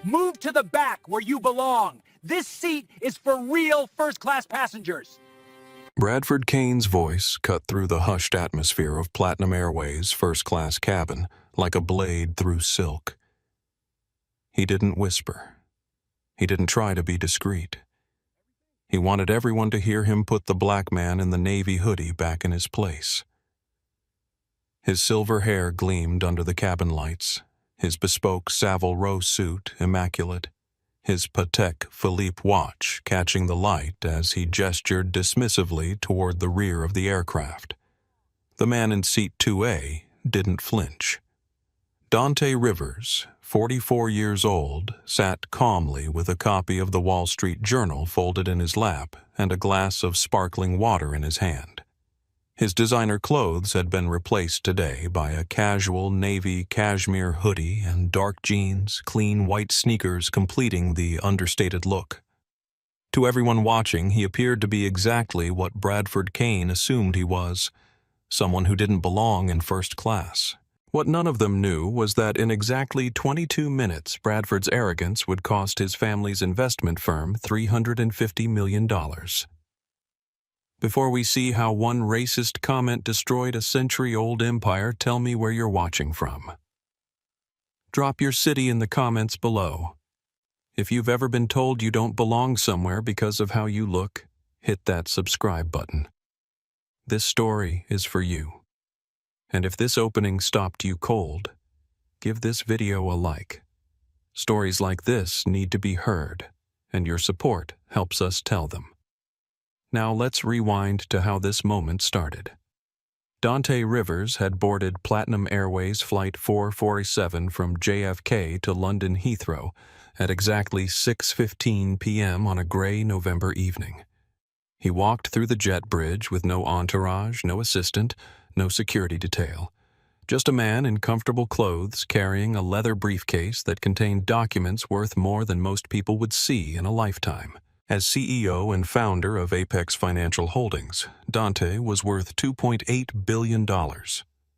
Move to the back where you belong. This seat is for real first-class passengers. Bradford Kane's voice cut through the hushed atmosphere of Platinum Airways' first-class cabin like a blade through silk. He didn't whisper. He didn't try to be discreet. He wanted everyone to hear him put the black man in the navy hoodie back in his place. His silver hair gleamed under the cabin lights, his bespoke Savile Row suit immaculate, his Patek Philippe watch catching the light as he gestured dismissively toward the rear of the aircraft. The man in seat 2A didn't flinch. Dante Rivers, 44 years old, sat calmly with a copy of the Wall Street Journal folded in his lap and a glass of sparkling water in his hand. His designer clothes had been replaced today by a casual navy cashmere hoodie and dark jeans, clean white sneakers completing the understated look. To everyone watching, he appeared to be exactly what Bradford Kane assumed he was, someone who didn't belong in first class. What none of them knew was that in exactly 22 minutes, Bradford's arrogance would cost his family's investment firm $350 million. Before we see how one racist comment destroyed a century-old empire, tell me where you're watching from. Drop your city in the comments below. If you've ever been told you don't belong somewhere because of how you look, hit that subscribe button. This story is for you. And if this opening stopped you cold, give this video a like. Stories like this need to be heard, and your support helps us tell them. Now let's rewind to how this moment started. Dante Rivers had boarded Platinum Airways Flight 447 from JFK to London Heathrow at exactly 6:15 p.m. on a gray November evening. He walked through the jet bridge with no entourage, no assistant, no security detail. Just a man in comfortable clothes carrying a leather briefcase that contained documents worth more than most people would see in a lifetime. As CEO and founder of Apex Financial Holdings, Dante was worth $2.8 billion.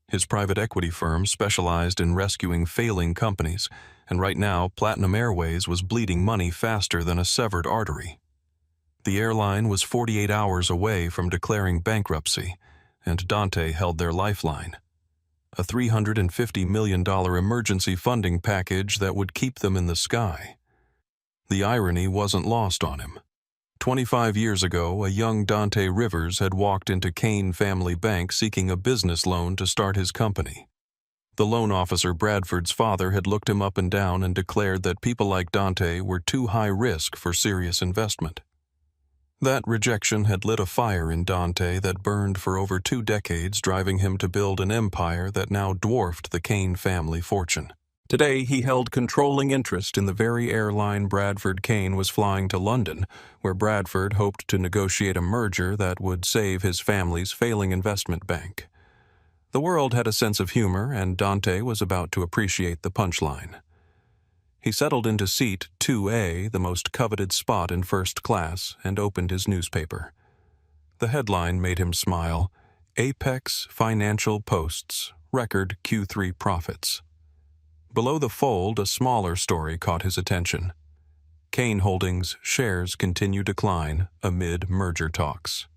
His private equity firm specialized in rescuing failing companies, and right now Platinum Airways was bleeding money faster than a severed artery. The airline was 48 hours away from declaring bankruptcy, and Dante held their lifeline, a $350 million emergency funding package that would keep them in the sky. The irony wasn't lost on him. 25 years ago, a young Dante Rivers had walked into Kane Family Bank seeking a business loan to start his company. The loan officer, Bradford's father, had looked him up and down and declared that people like Dante were too high risk for serious investment. That rejection had lit a fire in Dante that burned for over 2 decades, driving him to build an empire that now dwarfed the Kane family fortune. Today, he held controlling interest in the very airline Bradford Kane was flying to London, where Bradford hoped to negotiate a merger that would save his family's failing investment bank. The world had a sense of humor, and Dante was about to appreciate the punchline. He settled into seat 2A, the most coveted spot in first class, and opened his newspaper. The headline made him smile: Apex Financial Posts Record Q3 Profits. Below the fold, a smaller story caught his attention. Kane Holdings shares continue decline amid merger talks.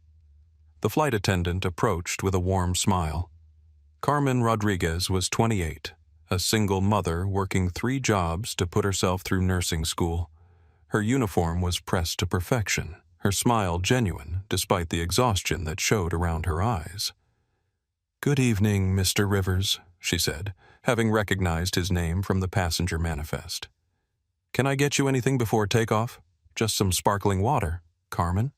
The flight attendant approached with a warm smile. Carmen Rodriguez was 28. A single mother working 3 jobs to put herself through nursing school. Her uniform was pressed to perfection, her smile genuine despite the exhaustion that showed around her eyes. "Good evening, Mr. Rivers," she said, having recognized his name from the passenger manifest. "Can I get you anything before takeoff? Just some sparkling water, Carmen?"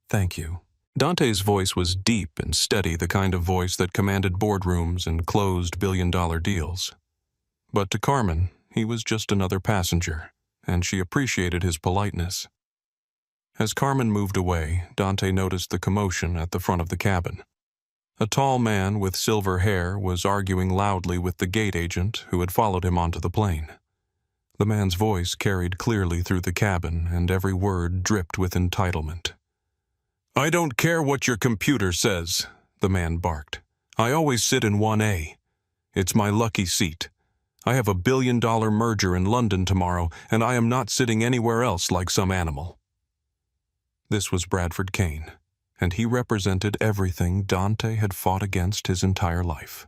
"Thank you." Dante's voice was deep and steady, the kind of voice that commanded boardrooms and closed billion-dollar deals. But to Carmen, he was just another passenger, and she appreciated his politeness. As Carmen moved away, Dante noticed the commotion at the front of the cabin. A tall man with silver hair was arguing loudly with the gate agent who had followed him onto the plane. The man's voice carried clearly through the cabin, and every word dripped with entitlement. "I don't care what your computer says," the man barked. "I always sit in 1A. It's my lucky seat. I have a billion-dollar merger in London tomorrow, and I am not sitting anywhere else like some animal." This was Bradford Kane, and he represented everything Dante had fought against his entire life.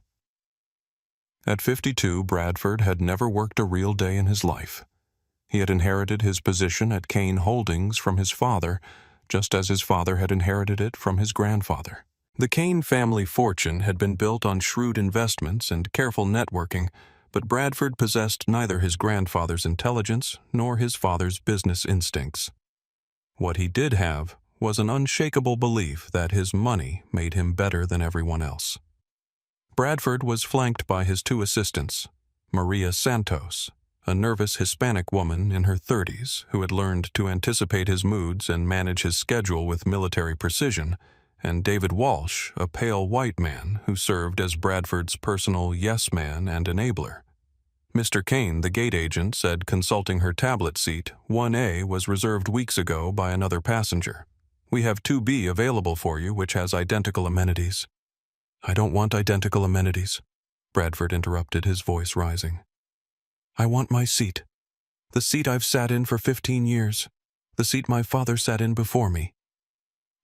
At 52, Bradford had never worked a real day in his life. He had inherited his position at Kane Holdings from his father, just as his father had inherited it from his grandfather. The Kane family fortune had been built on shrewd investments and careful networking, but Bradford possessed neither his grandfather's intelligence nor his father's business instincts. What he did have was an unshakable belief that his money made him better than everyone else. Bradford was flanked by his two assistants, Maria Santos, a nervous Hispanic woman in her 30s who had learned to anticipate his moods and manage his schedule with military precision, and David Walsh, a pale white man who served as Bradford's personal yes-man and enabler. Mr. Kane, the gate agent, said consulting her tablet seat, 1A was reserved weeks ago by another passenger. We have 2B available for you, which has identical amenities. I don't want identical amenities, Bradford interrupted, his voice rising. I want my seat. The seat I've sat in for 15 years. The seat my father sat in before me.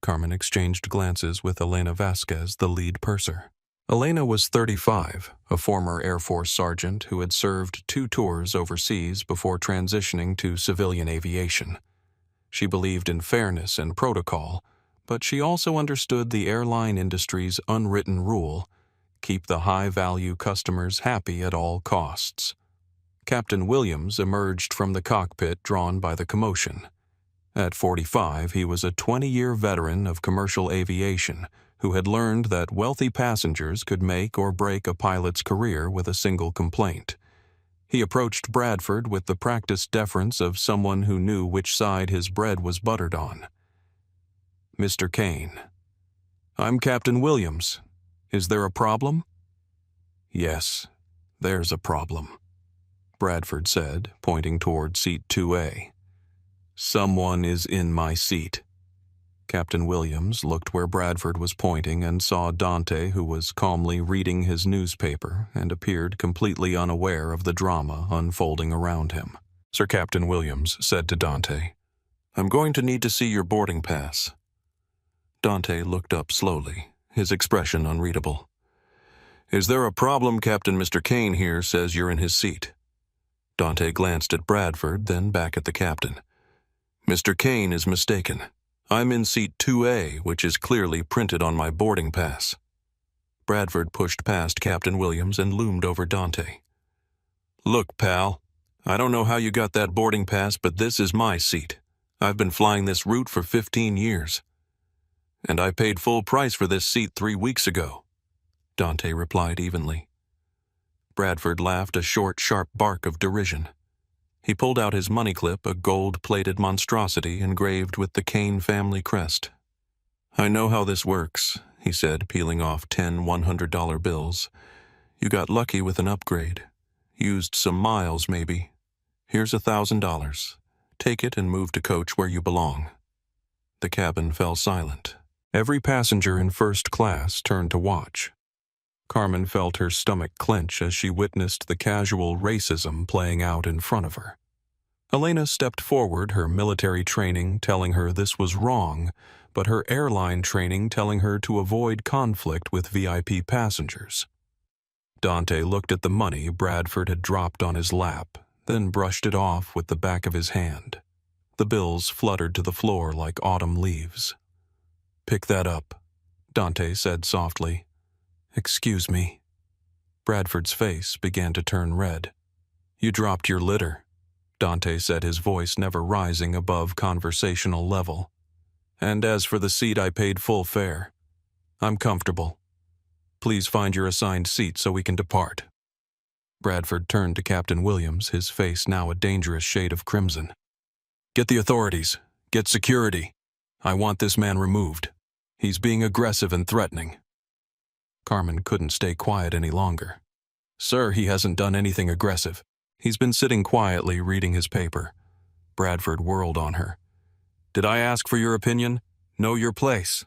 Carmen exchanged glances with Elena Vasquez, the lead purser. Elena was 35, a former Air Force sergeant who had served 2 tours overseas before transitioning to civilian aviation. She believed in fairness and protocol, but she also understood the airline industry's unwritten rule: keep the high-value customers happy at all costs. Captain Williams emerged from the cockpit drawn by the commotion. At 45, he was a 20-year veteran of commercial aviation who had learned that wealthy passengers could make or break a pilot's career with a single complaint. He approached Bradford with the practiced deference of someone who knew which side his bread was buttered on. Mr. Kane. I'm Captain Williams. Is there a problem? Yes, there's a problem, Bradford said, pointing toward seat 2A. Someone is in my seat. Captain Williams looked where Bradford was pointing and saw Dante, who was calmly reading his newspaper and appeared completely unaware of the drama unfolding around him. Sir Captain Williams said to Dante, I'm going to need to see your boarding pass. Dante looked up slowly, his expression unreadable. Is there a problem? Captain Mr. Kane here says you're in his seat. Dante glanced at Bradford, then back at the captain. Mr. Kane is mistaken. I'm in seat 2A, which is clearly printed on my boarding pass. Bradford pushed past Captain Williams and loomed over Dante. Look, pal, I don't know how you got that boarding pass, but this is my seat. I've been flying this route for 15 years. And I paid full price for this seat 3 weeks ago, Dante replied evenly. Bradford laughed a short, sharp bark of derision. He pulled out his money clip, a gold-plated monstrosity engraved with the Kane family crest. I know how this works, he said, peeling off 10 $100 bills. You got lucky with an upgrade. Used some miles, maybe. Here's $1,000. Take it and move to coach where you belong. The cabin fell silent. Every passenger in first class turned to watch. Carmen felt her stomach clench as she witnessed the casual racism playing out in front of her. Elena stepped forward, her military training telling her this was wrong, but her airline training telling her to avoid conflict with VIP passengers. Dante looked at the money Bradford had dropped on his lap, then brushed it off with the back of his hand. The bills fluttered to the floor like autumn leaves. Pick that up, Dante said softly. Excuse me. Bradford's face began to turn red. You dropped your litter, Dante said, his voice never rising above conversational level. And as for the seat, I paid full fare. I'm comfortable. Please find your assigned seat so we can depart. Bradford turned to Captain Williams, his face now a dangerous shade of crimson. Get the authorities. Get security. I want this man removed. He's being aggressive and threatening. Carmen couldn't stay quiet any longer. Sir, he hasn't done anything aggressive. He's been sitting quietly reading his paper. Bradford whirled on her. Did I ask for your opinion? Know your place.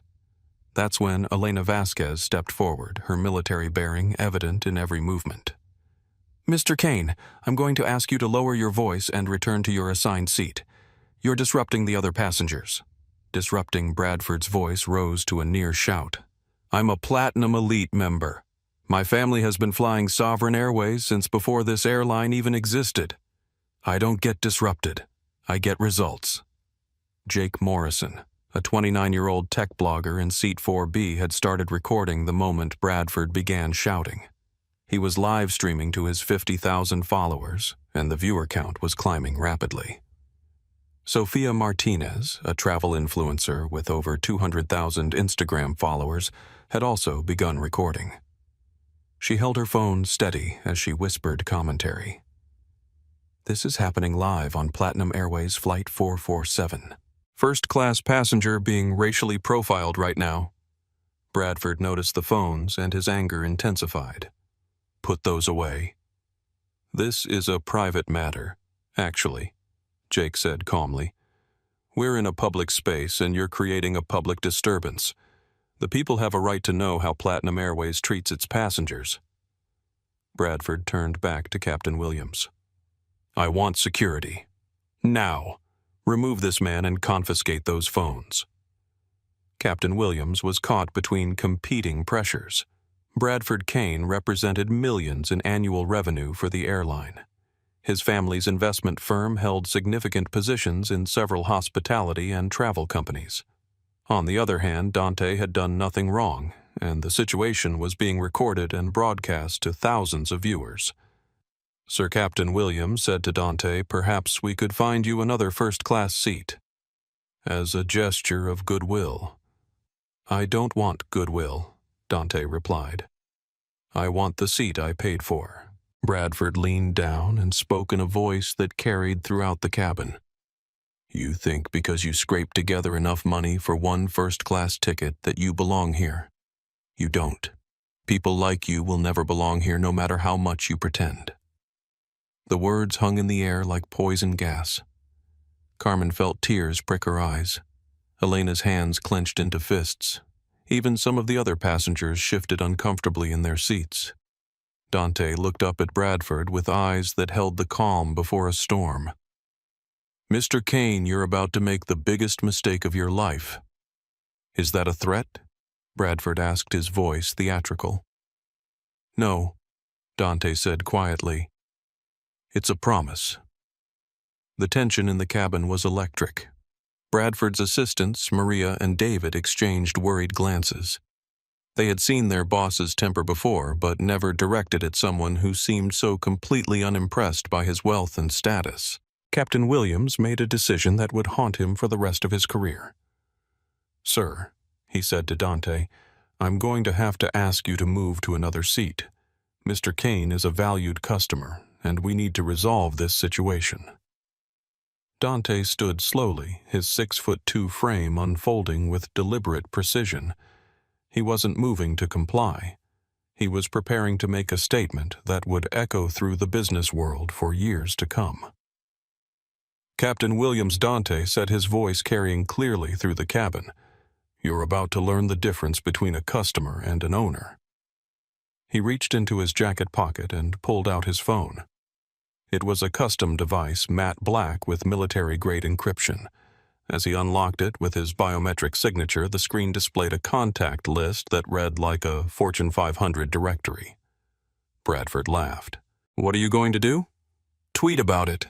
That's when Elena Vasquez stepped forward, her military bearing evident in every movement. Mr. Kane, I'm going to ask you to lower your voice and return to your assigned seat. You're disrupting the other passengers. Disrupting Bradford's voice rose to a near shout. I'm a Platinum Elite member. My family has been flying Sovereign Airways since before this airline even existed. I don't get disrupted. I get results. Jake Morrison, a 29-year-old tech blogger in Seat 4B, had started recording the moment Bradford began shouting. He was live streaming to his 50,000 followers, and the viewer count was climbing rapidly. Sophia Martinez, a travel influencer with over 200,000 Instagram followers, had also begun recording. She held her phone steady as she whispered commentary. This is happening live on Platinum Airways Flight 447. First-class passenger being racially profiled right now. Bradford noticed the phones and his anger intensified. Put those away. This is a private matter, actually, Jake said calmly. We're in a public space and you're creating a public disturbance. The people have a right to know how Platinum Airways treats its passengers. Bradford turned back to Captain Williams. I want security. Now. Remove this man and confiscate those phones. Captain Williams was caught between competing pressures. Bradford Kane represented millions in annual revenue for the airline. His family's investment firm held significant positions in several hospitality and travel companies. On the other hand, Dante had done nothing wrong, and the situation was being recorded and broadcast to thousands of viewers. Sir Captain Williams said to Dante, perhaps we could find you another first-class seat. As a gesture of goodwill. I don't want goodwill, Dante replied. I want the seat I paid for. Bradford leaned down and spoke in a voice that carried throughout the cabin. You think because you scraped together enough money for one first-class ticket that you belong here. You don't. People like you will never belong here no matter how much you pretend. The words hung in the air like poison gas. Carmen felt tears prick her eyes. Elena's hands clenched into fists. Even some of the other passengers shifted uncomfortably in their seats. Dante looked up at Bradford with eyes that held the calm before a storm. Mr. Kane, you're about to make the biggest mistake of your life. Is that a threat? Bradford asked, his voice theatrical. No, Dante said quietly. It's a promise. The tension in the cabin was electric. Bradford's assistants, Maria and David, exchanged worried glances. They had seen their boss's temper before, but never directed at someone who seemed so completely unimpressed by his wealth and status. Captain Williams made a decision that would haunt him for the rest of his career. Sir, he said to Dante, I'm going to have to ask you to move to another seat. Mr. Kane is a valued customer, and we need to resolve this situation. Dante stood slowly, his 6'2" frame unfolding with deliberate precision. He wasn't moving to comply. He was preparing to make a statement that would echo through the business world for years to come. Captain Williams, Dante said, his voice carrying clearly through the cabin. You're about to learn the difference between a customer and an owner. He reached into his jacket pocket and pulled out his phone. It was a custom device, matte black with military-grade encryption. As he unlocked it with his biometric signature, the screen displayed a contact list that read like a Fortune 500 directory. Bradford laughed. What are you going to do? Tweet about it.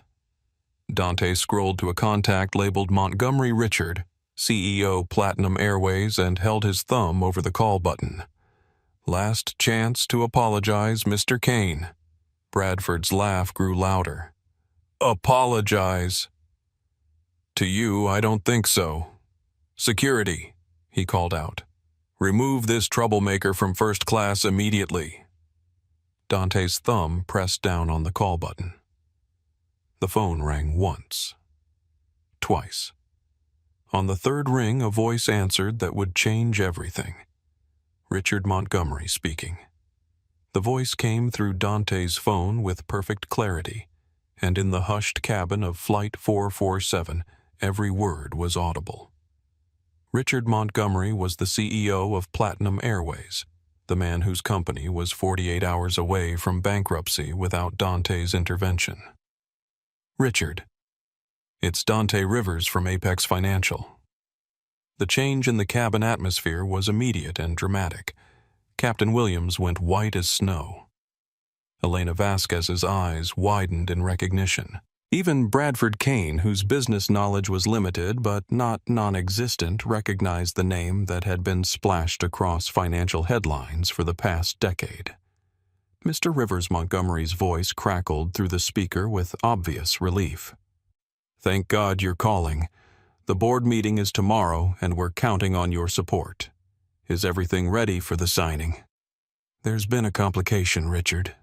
Dante scrolled to a contact labeled Montgomery Richard, CEO Platinum Airways, and held his thumb over the call button. Last chance to apologize, Mr. Kane. Bradford's laugh grew louder. Apologize. To you, I don't think so. Security, he called out. Remove this troublemaker from first class immediately. Dante's thumb pressed down on the call button. The phone rang once. Twice. On the third ring, a voice answered that would change everything. Richard Montgomery speaking. The voice came through Dante's phone with perfect clarity, and in the hushed cabin of Flight 447, every word was audible. Richard Montgomery was the CEO of Platinum Airways, the man whose company was 48 hours away from bankruptcy without Dante's intervention. Richard. It's Dante Rivers from Apex Financial. The change in the cabin atmosphere was immediate and dramatic. Captain Williams went white as snow. Elena Vasquez's eyes widened in recognition. Even Bradford Kane, whose business knowledge was limited but not non-existent, recognized the name that had been splashed across financial headlines for the past decade. Mr. Rivers Montgomery's voice crackled through the speaker with obvious relief. Thank God you're calling. The board meeting is tomorrow, and we're counting on your support. Is everything ready for the signing? There's been a complication, Richard.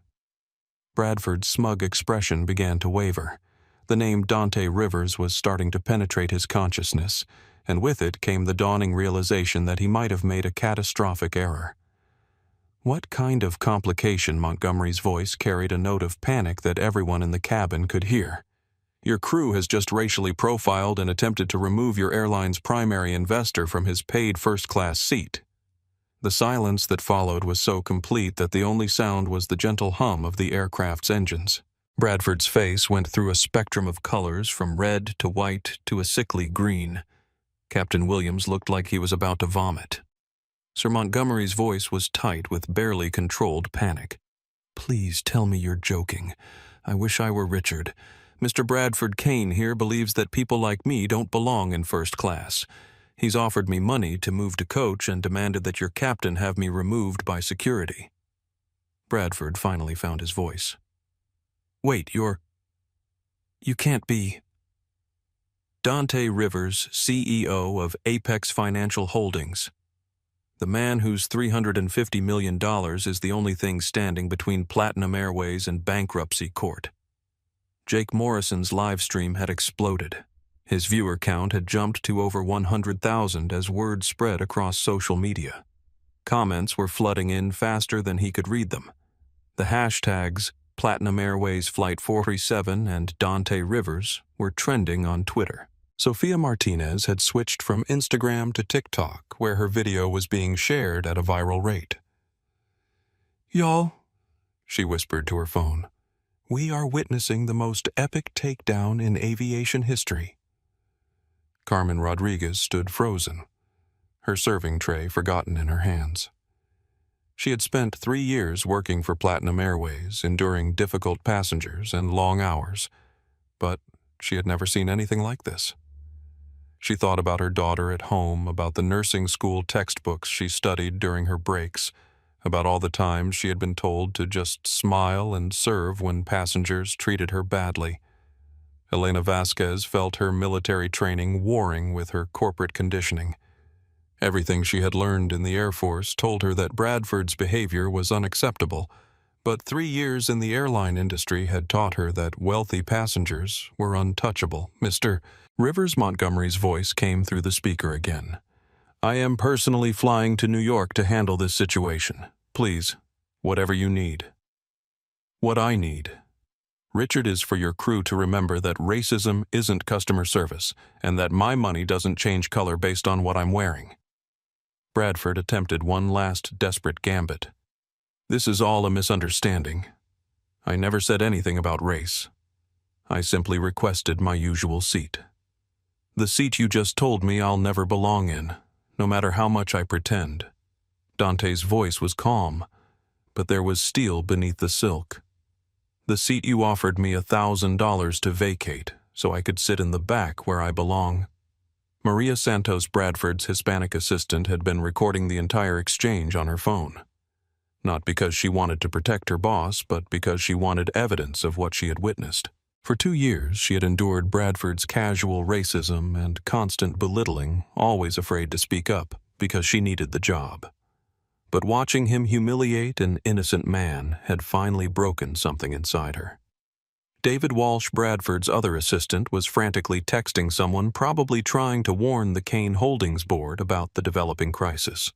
Bradford's smug expression began to waver. The name Dante Rivers was starting to penetrate his consciousness, and with it came the dawning realization that he might have made a catastrophic error. What kind of complication? Montgomery's voice carried a note of panic that everyone in the cabin could hear. Your crew has just racially profiled and attempted to remove your airline's primary investor from his paid first-class seat. The silence that followed was so complete that the only sound was the gentle hum of the aircraft's engines. Bradford's face went through a spectrum of colors from red to white to a sickly green. Captain Williams looked like he was about to vomit. Sir Montgomery's voice was tight with barely controlled panic. Please tell me you're joking. I wish I were Richard. Mr. Bradford Kane here believes that people like me don't belong in first class. He's offered me money to move to coach and demanded that your captain have me removed by security. Bradford finally found his voice. Wait, you can't be... Dante Rivers, CEO of Apex Financial Holdings. The man whose $350 million is the only thing standing between Platinum Airways and bankruptcy court. Jake Morrison's live stream had exploded. His viewer count had jumped to over 100,000 as word spread across social media. Comments were flooding in faster than he could read them. The hashtags Platinum Airways Flight 437 and Dante Rivers were trending on Twitter. Sophia Martinez had switched from Instagram to TikTok, where her video was being shared at a viral rate. Y'all, she whispered to her phone, we are witnessing the most epic takedown in aviation history. Carmen Rodriguez stood frozen, her serving tray forgotten in her hands. She had spent 3 years working for Platinum Airways, enduring difficult passengers and long hours, but she had never seen anything like this. She thought about her daughter at home, about the nursing school textbooks she studied during her breaks, about all the times she had been told to just smile and serve when passengers treated her badly. Elena Vasquez felt her military training warring with her corporate conditioning. Everything she had learned in the Air Force told her that Bradford's behavior was unacceptable, but 3 years in the airline industry had taught her that wealthy passengers were untouchable. Mr. Rivers Montgomery's voice came through the speaker again. I am personally flying to New York to handle this situation. Please, whatever you need. What I need. Richard, is for your crew to remember that racism isn't customer service, and that my money doesn't change color based on what I'm wearing. Bradford attempted one last desperate gambit. This is all a misunderstanding. I never said anything about race. I simply requested my usual seat. The seat you just told me I'll never belong in, no matter how much I pretend. Dante's voice was calm, but there was steel beneath the silk. The seat you offered me $1,000 to vacate, so I could sit in the back where I belong. Maria Santos Bradford's Hispanic assistant had been recording the entire exchange on her phone. Not because she wanted to protect her boss, but because she wanted evidence of what she had witnessed. For 2 years, she had endured Bradford's casual racism and constant belittling, always afraid to speak up because she needed the job. But watching him humiliate an innocent man had finally broken something inside her. David Walsh, Bradford's other assistant, was frantically texting someone, probably trying to warn the Kane Holdings board about the developing crisis.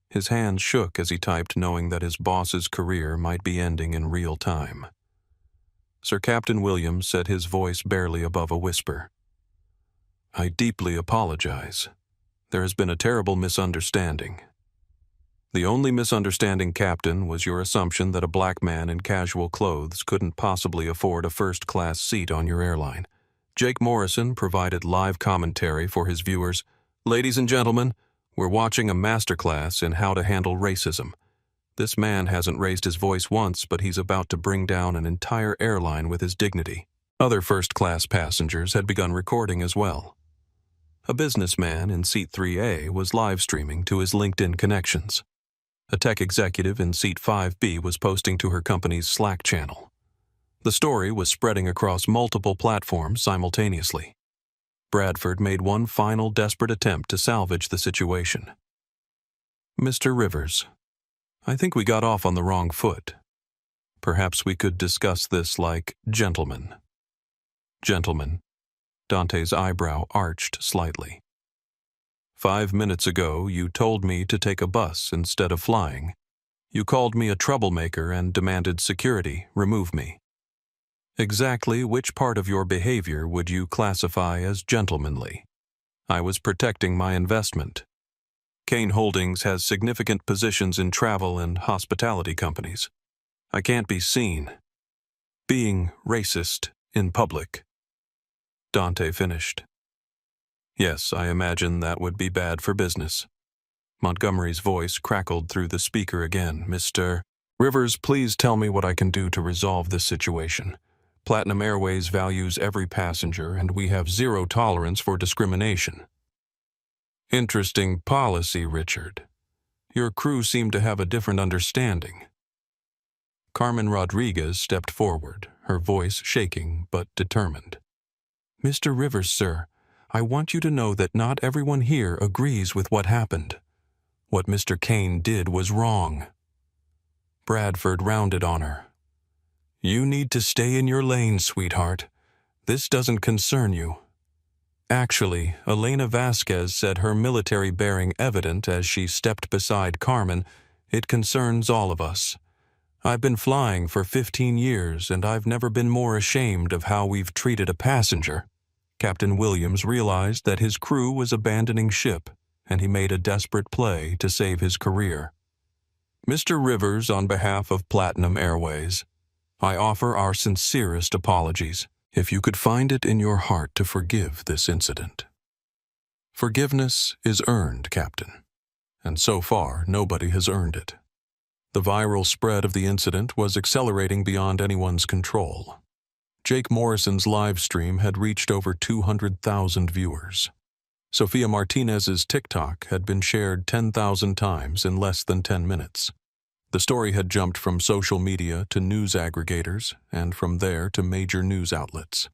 His hands shook as he typed, knowing that his boss's career might be ending in real time. Sir Captain Williams said, his voice barely above a whisper, I deeply apologize. There has been a terrible misunderstanding. The only misunderstanding, Captain, was your assumption that a black man in casual clothes couldn't possibly afford a first-class seat on your airline. Jake Morrison provided live commentary for his viewers. Ladies and gentlemen, we're watching a masterclass in how to handle racism. This man hasn't raised his voice once, but he's about to bring down an entire airline with his dignity. Other first-class passengers had begun recording as well. A businessman in seat 3A was live streaming to his LinkedIn connections. A tech executive in seat 5B was posting to her company's Slack channel. The story was spreading across multiple platforms simultaneously. Bradford made one final desperate attempt to salvage the situation. Mr. Rivers, I think we got off on the wrong foot. Perhaps we could discuss this like gentlemen. Gentlemen. Dante's eyebrow arched slightly. 5 minutes ago, you told me to take a bus instead of flying. You called me a troublemaker and demanded security remove me. Exactly which part of your behavior would you classify as gentlemanly? I was protecting my investment. Kane Holdings has significant positions in travel and hospitality companies. I can't be seen being racist in public. Dante finished. Yes, I imagine that would be bad for business. Montgomery's voice crackled through the speaker again. Mr. Rivers, please tell me what I can do to resolve this situation. Platinum Airways values every passenger, and we have zero tolerance for discrimination. Interesting policy, Richard. Your crew seem to have a different understanding. Carmen Rodriguez stepped forward, her voice shaking but determined. Mr. Rivers, sir, I want you to know that not everyone here agrees with what happened. What Mr. Kane did was wrong. Bradford rounded on her. You need to stay in your lane, sweetheart. This doesn't concern you. Actually, Elena Vasquez said her military bearing evident as she stepped beside Carmen, it concerns all of us. I've been flying for 15 years, and I've never been more ashamed of how we've treated a passenger. Captain Williams realized that his crew was abandoning ship, and he made a desperate play to save his career. Mr. Rivers, on behalf of Platinum Airways, I offer our sincerest apologies. If you could find it in your heart to forgive this incident. Forgiveness is earned, Captain, and so far nobody has earned it. The viral spread of the incident was accelerating beyond anyone's control. Jake Morrison's live stream had reached over 200,000 viewers. Sofia Martinez's TikTok had been shared 10,000 times in less than 10 minutes. The story had jumped from social media to news aggregators, and from there to major news outlets.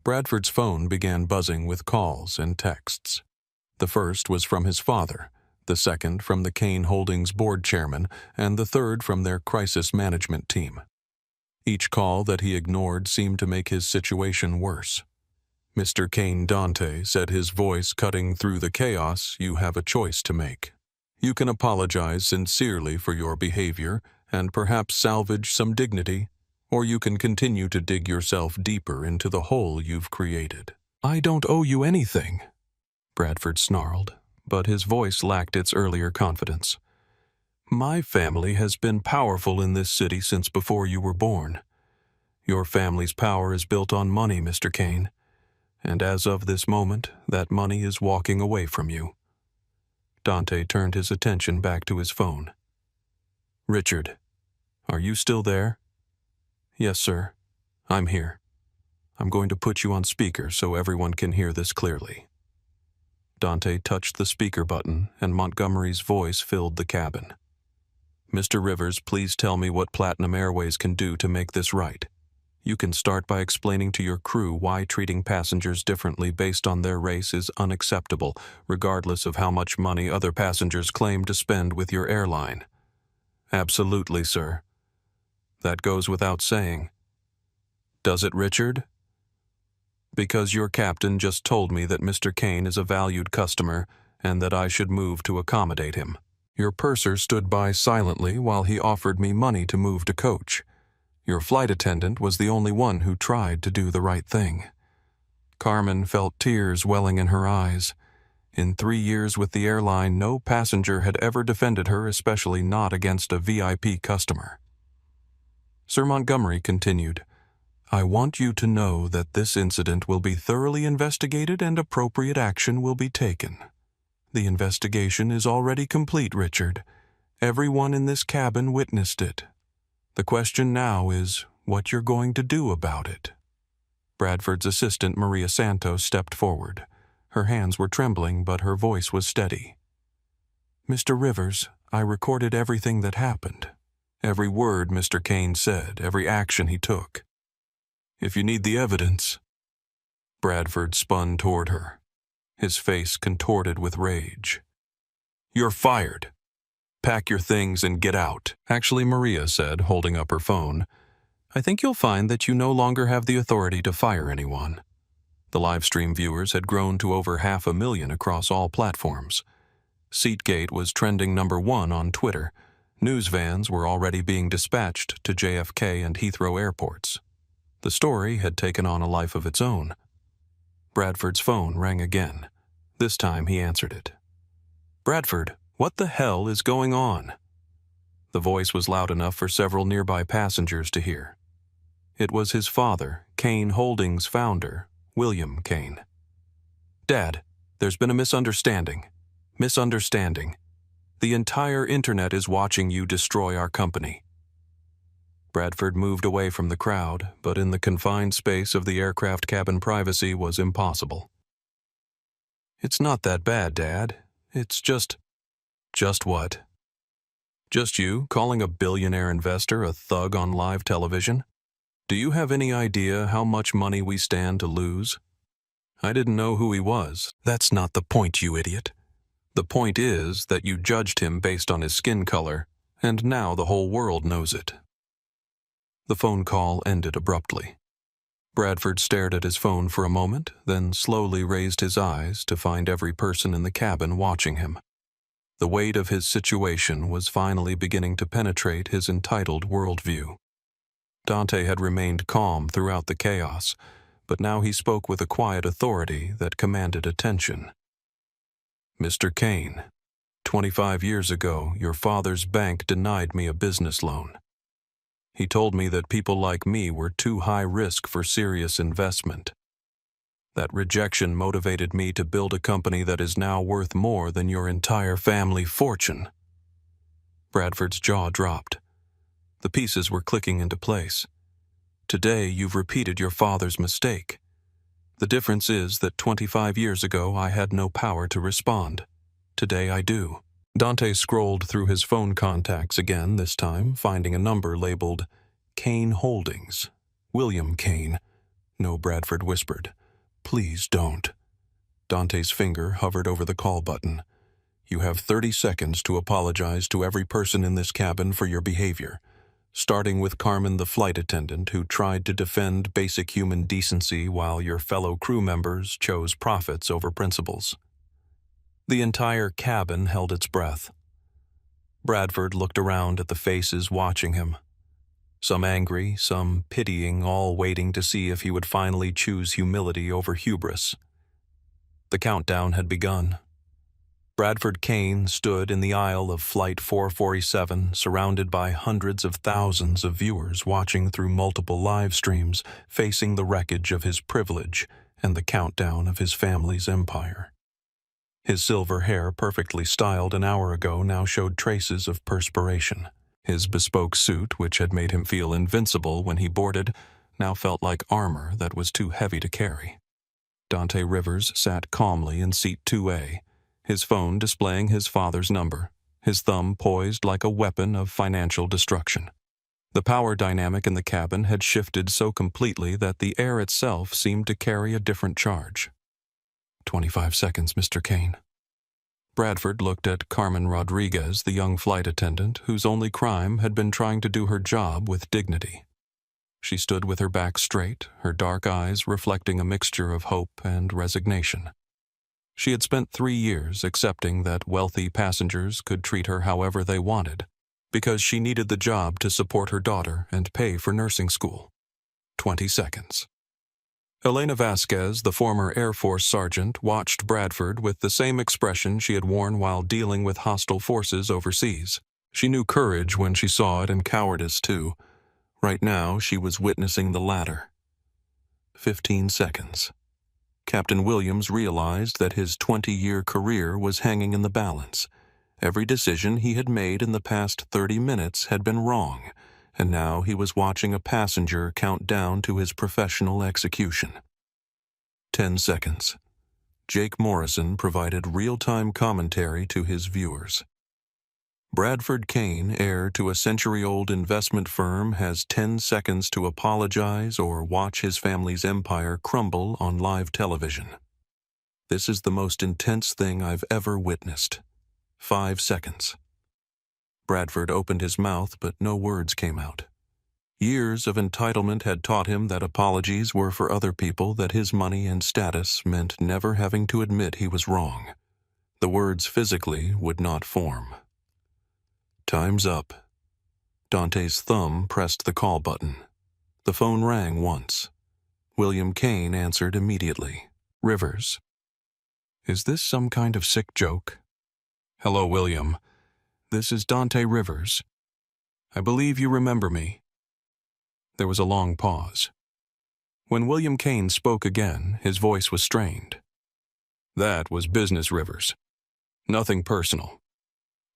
Bradford's phone began buzzing with calls and texts. The first was from his father, the second from the Kane Holdings board chairman, and the third from their crisis management team. Each call that he ignored seemed to make his situation worse. Mr. Kane Dante said, his voice cutting through the chaos, you have a choice to make. You can apologize sincerely for your behavior and perhaps salvage some dignity, or you can continue to dig yourself deeper into the hole you've created. I don't owe you anything, Bradford snarled, but his voice lacked its earlier confidence. My family has been powerful in this city since before you were born. Your family's power is built on money, Mr. Kane, and as of this moment, that money is walking away from you. Dante turned his attention back to his phone. Richard, are you still there? Yes, sir. I'm here. I'm going to put you on speaker so everyone can hear this clearly. Dante touched the speaker button, and Montgomery's voice filled the cabin. Mr. Rivers, please tell me what Platinum Airways can do to make this right. You can start by explaining to your crew why treating passengers differently based on their race is unacceptable, regardless of how much money other passengers claim to spend with your airline. Absolutely, sir. That goes without saying. Does it, Richard? Because your captain just told me that Mr. Kane is a valued customer and that I should move to accommodate him. Your purser stood by silently while he offered me money to move to coach. Your flight attendant was the only one who tried to do the right thing. Carmen felt tears welling in her eyes. In 3 years with the airline, no passenger had ever defended her, especially not against a VIP customer. Sir Montgomery continued, "I want you to know that this incident will be thoroughly investigated and appropriate action will be taken. The investigation is already complete, Richard. Everyone in this cabin witnessed it. The question now is what you're going to do about it." Bradford's assistant, Maria Santos, stepped forward. Her hands were trembling, but her voice was steady. "Mr. Rivers, I recorded everything that happened. Every word Mr. Kane said, every action he took. If you need the evidence..." Bradford spun toward her, his face contorted with rage. "You're fired. Pack your things and get out." "Actually," Maria said, holding up her phone, "I think you'll find that you no longer have the authority to fire anyone." The livestream viewers had grown to over 500,000 across all platforms. Seatgate was trending #1 on Twitter. News vans were already being dispatched to JFK and Heathrow airports. The story had taken on a life of its own. Bradford's phone rang again. This time he answered it. "Bradford, what the hell is going on?" The voice was loud enough for several nearby passengers to hear. It was his father, Kane Holdings founder, William Kane. "Dad, there's been a misunderstanding. Misunderstanding. The entire internet is watching you destroy our company." Bradford moved away from the crowd, but in the confined space of the aircraft cabin, privacy was impossible. "It's not that bad, Dad. It's just..." "Just what? Just you calling a billionaire investor a thug on live television? Do you have any idea how much money we stand to lose? I didn't know who he was." "That's not the point, you idiot. The point is that you judged him based on his skin color, and now the whole world knows it." The phone call ended abruptly. Bradford stared at his phone for a moment, then slowly raised his eyes to find every person in the cabin watching him. The weight of his situation was finally beginning to penetrate his entitled worldview. Dante had remained calm throughout the chaos, but now he spoke with a quiet authority that commanded attention. "Mr. Kane, 25 years ago, your father's bank denied me a business loan. He told me that people like me were too high risk for serious investment. That rejection motivated me to build a company that is now worth more than your entire family fortune." Bradford's jaw dropped. The pieces were clicking into place. "Today, you've repeated your father's mistake. The difference is that 25 years ago I had no power to respond. Today I do." Dante scrolled through his phone contacts again, this time finding a number labeled Kane Holdings. "William Kane." "No," Bradford whispered. "Please don't." Dante's finger hovered over the call button. "You have 30 seconds to apologize to every person in this cabin for your behavior, starting with Carmen, the flight attendant, who tried to defend basic human decency while your fellow crew members chose profits over principles." The entire cabin held its breath. Bradford looked around at the faces watching him. Some angry, some pitying, all waiting to see if he would finally choose humility over hubris. The countdown had begun. Bradford Kane stood in the aisle of Flight 447, surrounded by hundreds of thousands of viewers watching through multiple live streams, facing the wreckage of his privilege and the countdown of his family's empire. His silver hair, perfectly styled an hour ago, now showed traces of perspiration. His bespoke suit, which had made him feel invincible when he boarded, now felt like armor that was too heavy to carry. Dante Rivers sat calmly in seat 2A, his phone displaying his father's number, his thumb poised like a weapon of financial destruction. The power dynamic in the cabin had shifted so completely that the air itself seemed to carry a different charge. 25 seconds, Mr. Kane." Bradford looked at Carmen Rodriguez, the young flight attendant, whose only crime had been trying to do her job with dignity. She stood with her back straight, her dark eyes reflecting a mixture of hope and resignation. She had spent 3 years accepting that wealthy passengers could treat her however they wanted, because she needed the job to support her daughter and pay for nursing school. 20 seconds. Elena Vasquez, the former Air Force sergeant, watched Bradford with the same expression she had worn while dealing with hostile forces overseas. She knew courage when she saw it and cowardice too. Right now, she was witnessing the latter. 15 seconds. Captain Williams realized that his 20-year career was hanging in the balance. Every decision he had made in the past 30 minutes had been wrong, and now he was watching a passenger count down to his professional execution. 10 seconds. Jake Morrison provided real-time commentary to his viewers. Bradford Kane, heir to a century-old investment firm, has 10 seconds to apologize or watch his family's empire crumble on live television. This is the most intense thing I've ever witnessed. 5 seconds. Bradford opened his mouth, but no words came out. Years of entitlement had taught him that apologies were for other people, that his money and status meant never having to admit he was wrong. The words physically would not form. Time's up. Dante's thumb pressed the call button. The phone rang once. William Kane answered immediately. Rivers. Is this some kind of sick joke? Hello, William. This is Dante Rivers. I believe you remember me. There was a long pause. When William Kane spoke again, his voice was strained. That was business, Rivers. Nothing personal.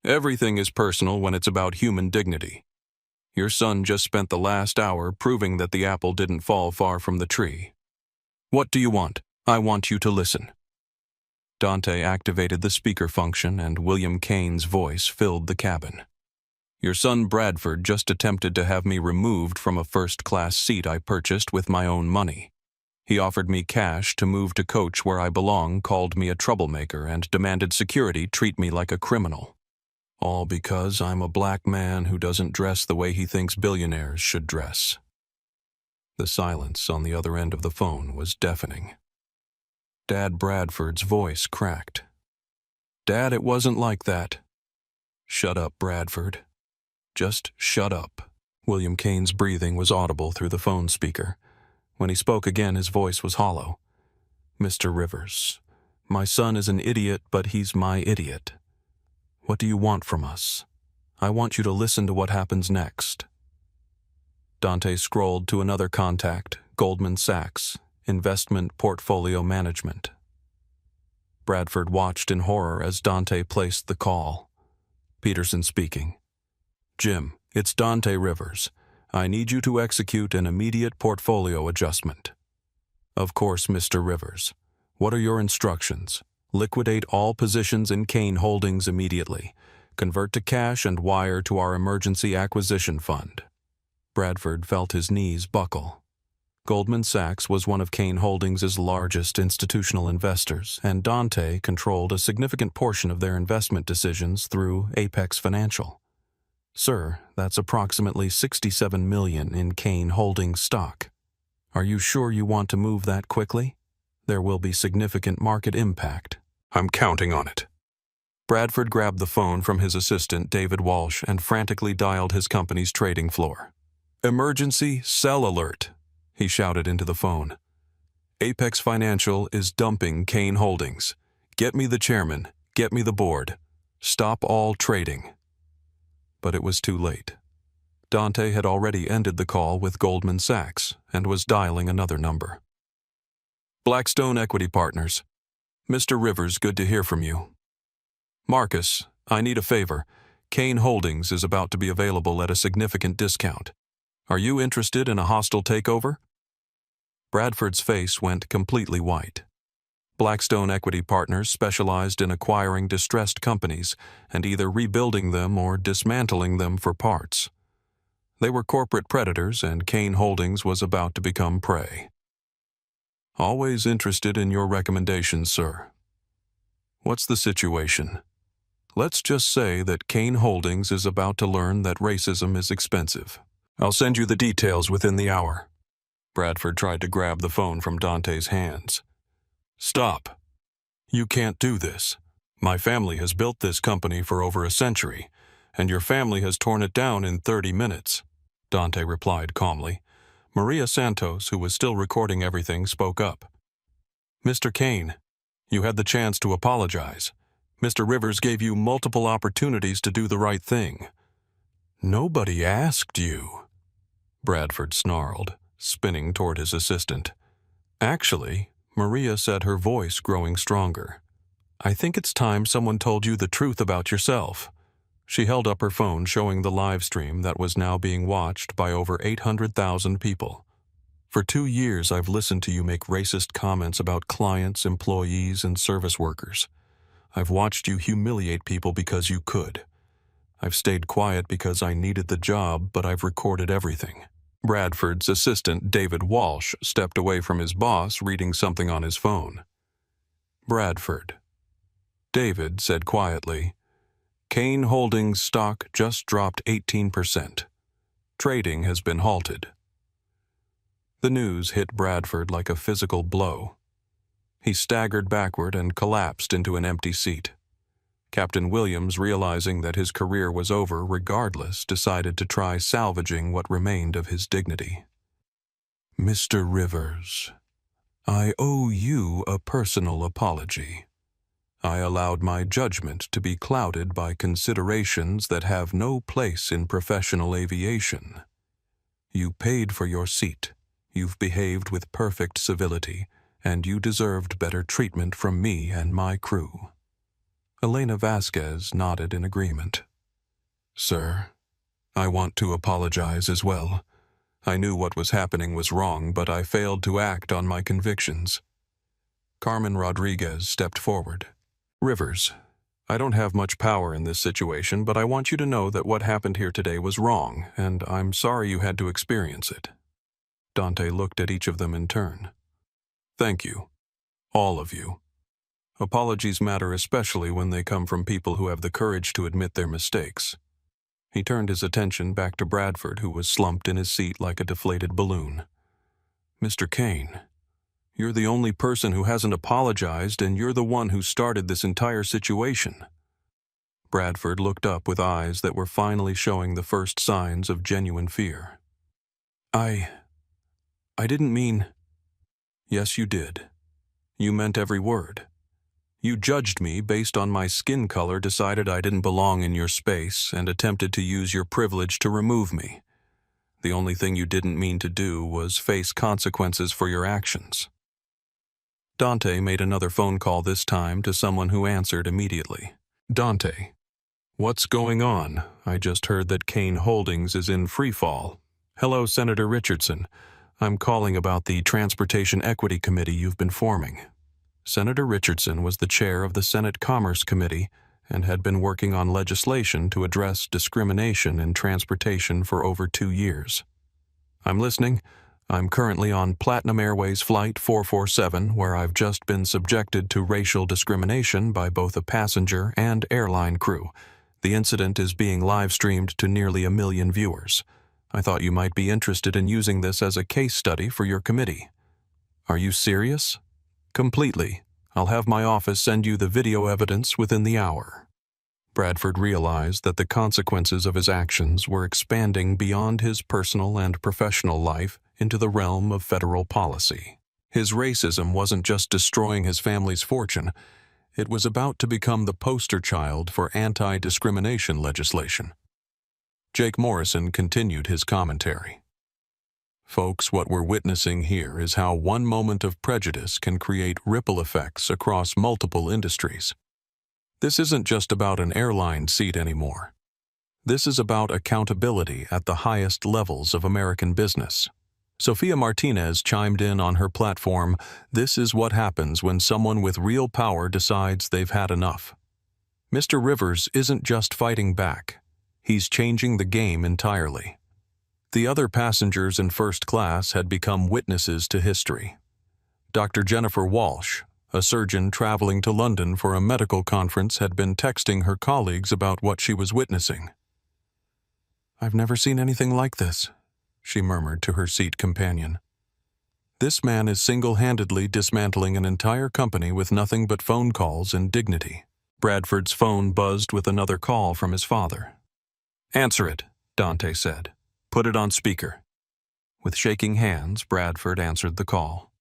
Everything is personal when it's about human dignity. Your son just spent the last hour proving that the apple didn't fall far from the tree. What do you want? I want you to listen. Dante activated the speaker function, and William Kane's voice filled the cabin. Your son Bradford just attempted to have me removed from a first-class seat I purchased with my own money. He offered me cash to move to coach where I belong, called me a troublemaker, and demanded security treat me like a criminal. All because I'm a black man who doesn't dress the way he thinks billionaires should dress. The silence on the other end of the phone was deafening. Dad Bradford's voice cracked. Dad, it wasn't like that. Shut up, Bradford. Just shut up. William Kane's breathing was audible through the phone speaker. When he spoke again, his voice was hollow. Mr. Rivers, my son is an idiot, but he's my idiot. What do you want from us? I want you to listen to what happens next. Dante scrolled to another contact, Goldman Sachs, Investment Portfolio Management. Bradford watched in horror as Dante placed the call. Peterson speaking. Jim, it's Dante Rivers. I need you to execute an immediate portfolio adjustment. Of course, Mr. Rivers. What are your instructions? Liquidate all positions in Kane Holdings immediately. Convert to cash and wire to our emergency acquisition fund. Bradford felt his knees buckle. Goldman Sachs was one of Kane Holdings' largest institutional investors, and Dante controlled a significant portion of their investment decisions through Apex Financial. Sir, that's approximately $67 million in Kane Holdings stock. Are you sure you want to move that quickly? There will be significant market impact. I'm counting on it. Bradford grabbed the phone from his assistant, David Walsh, and frantically dialed his company's trading floor. Emergency sell alert, he shouted into the phone. Apex Financial is dumping Kane Holdings. Get me the chairman. Get me the board. Stop all trading. But it was too late. Dante had already ended the call with Goldman Sachs and was dialing another number. Blackstone Equity Partners. Mr. Rivers, good to hear from you. Marcus, I need a favor. Kane Holdings is about to be available at a significant discount. Are you interested in a hostile takeover? Bradford's face went completely white. Blackstone Equity Partners specialized in acquiring distressed companies and either rebuilding them or dismantling them for parts. They were corporate predators, and Kane Holdings was about to become prey. Always interested in your recommendations, sir. What's the situation? Let's just say that Kane Holdings is about to learn that racism is expensive. I'll send you the details within the hour. Bradford tried to grab the phone from Dante's hands. Stop. You can't do this. My family has built this company for over a century, and your family has torn it down in 30 minutes, Dante replied calmly. Maria Santos, who was still recording everything, spoke up. "Mr. Kane, you had the chance to apologize. Mr. Rivers gave you multiple opportunities to do the right thing." "Nobody asked you," Bradford snarled, spinning toward his assistant. "Actually," Maria said, her voice growing stronger, "I think it's time someone told you the truth about yourself." She held up her phone, showing the live stream that was now being watched by over 800,000 people. "For 2 years I've listened to you make racist comments about clients, employees, and service workers. I've watched you humiliate people because you could. I've stayed quiet because I needed the job, but I've recorded everything." Bradford's assistant, David Walsh, stepped away from his boss, reading something on his phone. "Bradford," David said quietly, "Kane Holdings stock just dropped 18%. Trading has been halted." The news hit Bradford like a physical blow. He staggered backward and collapsed into an empty seat. Captain Williams, realizing that his career was over regardless, decided to try salvaging what remained of his dignity. "Mr. Rivers, I owe you a personal apology. I allowed my judgment to be clouded by considerations that have no place in professional aviation. You paid for your seat, you've behaved with perfect civility, and you deserved better treatment from me and my crew." Elena Vasquez nodded in agreement. "Sir, I want to apologize as well. I knew what was happening was wrong, but I failed to act on my convictions." Carmen Rodriguez stepped forward. "Rivers, I don't have much power in this situation, but I want you to know that what happened here today was wrong, and I'm sorry you had to experience it." Dante looked at each of them in turn. "Thank you. All of you. Apologies matter, especially when they come from people who have the courage to admit their mistakes." He turned his attention back to Bradford, who was slumped in his seat like a deflated balloon. "Mr. Kane, you're the only person who hasn't apologized, and you're the one who started this entire situation." Bradford looked up with eyes that were finally showing the first signs of genuine fear. I didn't mean..." "Yes, you did. You meant every word. You judged me based on my skin color, decided I didn't belong in your space, and attempted to use your privilege to remove me. The only thing you didn't mean to do was face consequences for your actions." Dante made another phone call, this time to someone who answered immediately. "Dante, what's going on? I just heard that Kane Holdings is in freefall." "Hello, Senator Richardson. I'm calling about the Transportation Equity Committee you've been forming." Senator Richardson was the chair of the Senate Commerce Committee and had been working on legislation to address discrimination in transportation for over 2 years. "I'm listening. I'm currently on Platinum Airways Flight 447, where I've just been subjected to racial discrimination by both a passenger and airline crew. The incident is being live-streamed to nearly 1 million viewers. I thought you might be interested in using this as a case study for your committee." "Are you serious?" "Completely. I'll have my office send you the video evidence within the hour." Bradford realized that the consequences of his actions were expanding beyond his personal and professional life into the realm of federal policy. His racism wasn't just destroying his family's fortune, it was about to become the poster child for anti-discrimination legislation. Jake Morrison continued his commentary. "Folks, what we're witnessing here is how one moment of prejudice can create ripple effects across multiple industries. This isn't just about an airline seat anymore. This is about accountability at the highest levels of American business." Sophia Martinez chimed in on her platform, "This is what happens when someone with real power decides they've had enough. Mr. Rivers isn't just fighting back. He's changing the game entirely." The other passengers in first class had become witnesses to history. Dr. Jennifer Walsh, a surgeon traveling to London for a medical conference, had been texting her colleagues about what she was witnessing. "I've never seen anything like this," she murmured to her seat companion. "This man is single-handedly dismantling an entire company with nothing but phone calls and dignity." Bradford's phone buzzed with another call from his father. "Answer it," Dante said. "Put it on speaker." With shaking hands, Bradford answered the call.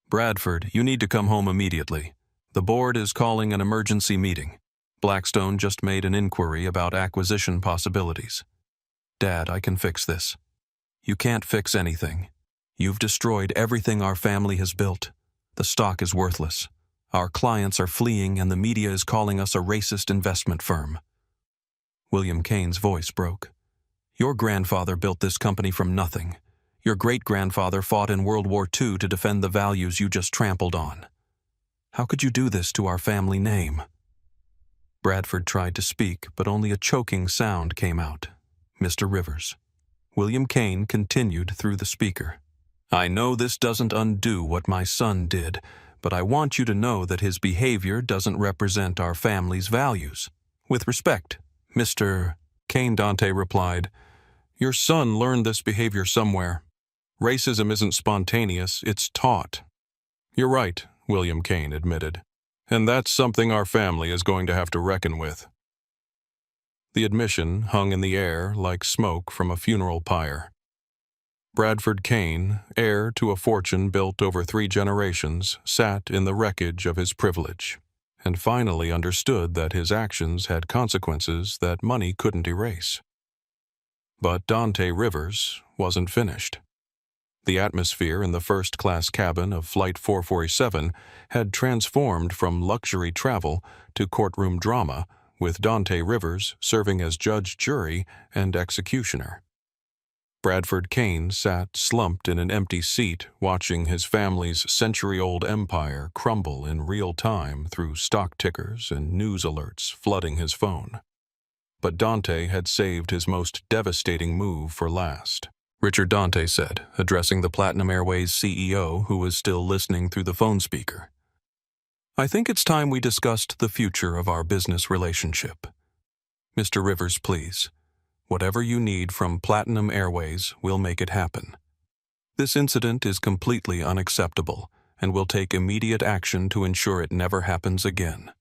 "Bradford, you need to come home immediately. The board is calling an emergency meeting. Blackstone just made an inquiry about acquisition possibilities." "Dad, I can fix this." "You can't fix anything. You've destroyed everything our family has built. The stock is worthless. Our clients are fleeing and the media is calling us a racist investment firm." William Kane's voice broke. "Your grandfather built this company from nothing. Your great-grandfather fought in World War II to defend the values you just trampled on. How could you do this to our family name?" Bradford tried to speak, but only a choking sound came out. "Mr. Rivers." William Kane continued through the speaker. "I know this doesn't undo what my son did, but I want you to know that his behavior doesn't represent our family's values. With respect, Mr. Kane." Dante replied, "Your son learned this behavior somewhere. Racism isn't spontaneous, it's taught." "You're right," William Kane admitted. "And that's something our family is going to have to reckon with." The admission hung in the air like smoke from a funeral pyre. Bradford Kane, heir to a fortune built over 3 generations, sat in the wreckage of his privilege, and finally understood that his actions had consequences that money couldn't erase. But Dante Rivers wasn't finished. The atmosphere in the first-class cabin of Flight 447 had transformed from luxury travel to courtroom drama, with Dante Rivers serving as judge, jury, and executioner. Bradford Kane sat slumped in an empty seat, watching his family's century-old empire crumble in real time through stock tickers and news alerts flooding his phone. But Dante had saved his most devastating move for last. Richard, Dante said, addressing the Platinum Airways CEO, who was still listening through the phone speaker. "I think it's time we discussed the future of our business relationship. Mr. Rivers, please. Whatever you need from Platinum Airways, we'll make it happen. This incident is completely unacceptable, and we'll take immediate action to ensure it never happens again."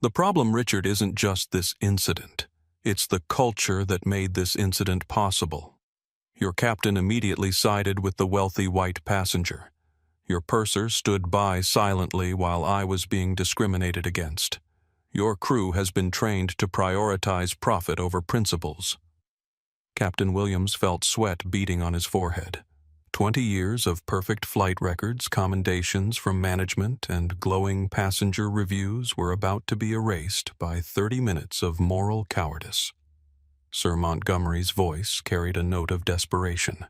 The problem, Richard, isn't just this incident. It's the culture that made this incident possible. Your captain immediately sided with the wealthy white passenger. Your purser stood by silently while I was being discriminated against. Your crew has been trained to prioritize profit over principles. Captain Williams felt sweat beading on his forehead. 20 years of perfect flight records, commendations from management, and glowing passenger reviews were about to be erased by 30 minutes of moral cowardice. Sir Montgomery's voice carried a note of desperation.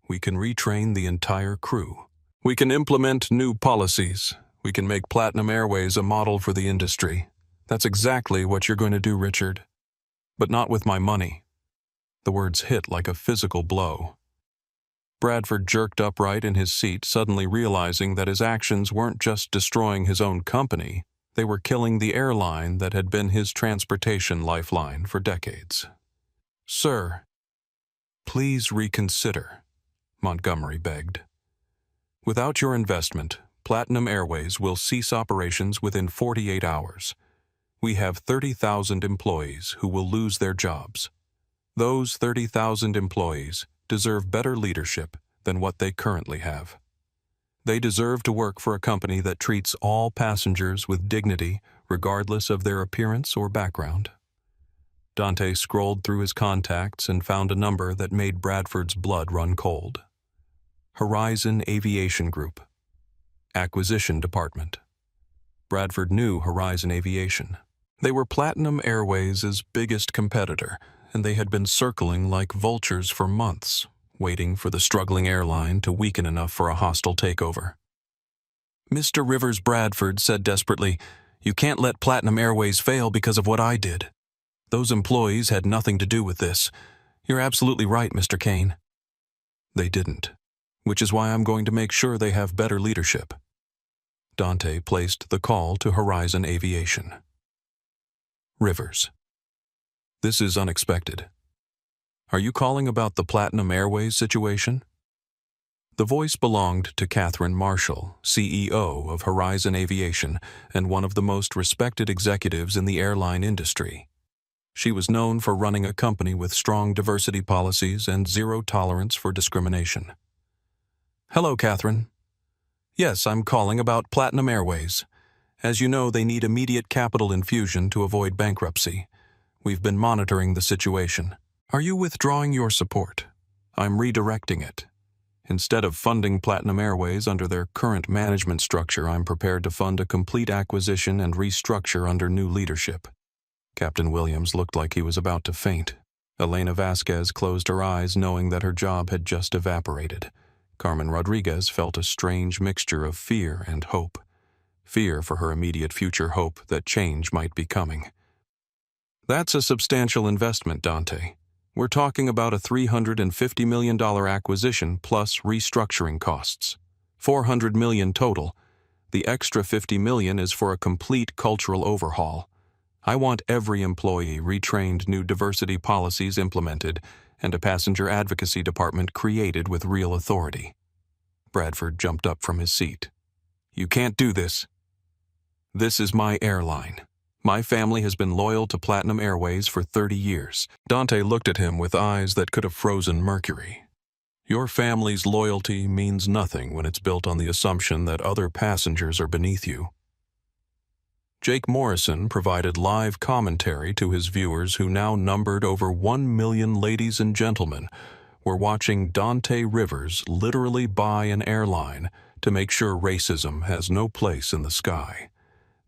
"We can retrain the entire crew. We can implement new policies. We can make Platinum Airways a model for the industry. That's exactly what you're going to do, Richard. But not with my money." The words hit like a physical blow. Bradford jerked upright in his seat, suddenly realizing that his actions weren't just destroying his own company, they were killing the airline that had been his transportation lifeline for decades. "Sir, please reconsider," Montgomery begged. "Without your investment, Platinum Airways will cease operations within 48 hours. We have 30,000 employees who will lose their jobs. Those 30,000 employees deserve better leadership than what they currently have. They deserve to work for a company that treats all passengers with dignity, regardless of their appearance or background." Dante scrolled through his contacts and found a number that made Bradford's blood run cold. Horizon Aviation Group. Acquisition Department. Bradford knew Horizon Aviation. They were Platinum Airways' biggest competitor, and they had been circling like vultures for months, waiting for the struggling airline to weaken enough for a hostile takeover. "Mr. Rivers," Bradford said desperately, "you can't let Platinum Airways fail because of what I did. Those employees had nothing to do with this. You're absolutely right, Mr. Kane." "They didn't, which is why I'm going to make sure they have better leadership." Dante placed the call to Horizon Aviation. "Rivers, this is unexpected. Are you calling about the Platinum Airways situation?" The voice belonged to Catherine Marshall, CEO of Horizon Aviation and one of the most respected executives in the airline industry. She was known for running a company with strong diversity policies and zero tolerance for discrimination. Hello, Catherine. Yes, I'm calling about Platinum Airways. As you know, they need immediate capital infusion to avoid bankruptcy. We've been monitoring the situation. Are you withdrawing your support? I'm redirecting it. Instead of funding Platinum Airways under their current management structure, I'm prepared to fund a complete acquisition and restructure under new leadership. Captain Williams looked like he was about to faint. Elena Vasquez closed her eyes, knowing that her job had just evaporated. Carmen Rodriguez felt a strange mixture of fear and hope. Fear for her immediate future, hope that change might be coming. That's a substantial investment, Dante. We're talking about a $350 million acquisition plus restructuring costs. $400 million total. The extra $50 million is for a complete cultural overhaul. I want every employee retrained, new diversity policies implemented, and a passenger advocacy department created with real authority. Bradford jumped up from his seat. You can't do this. This is my airline. My family has been loyal to Platinum Airways for 30 years. Dante looked at him with eyes that could have frozen mercury. Your family's loyalty means nothing when it's built on the assumption that other passengers are beneath you. Jake Morrison provided live commentary to his viewers, who now numbered over 1 million ladies and gentlemen, were watching Dante Rivers literally buy an airline to make sure racism has no place in the sky.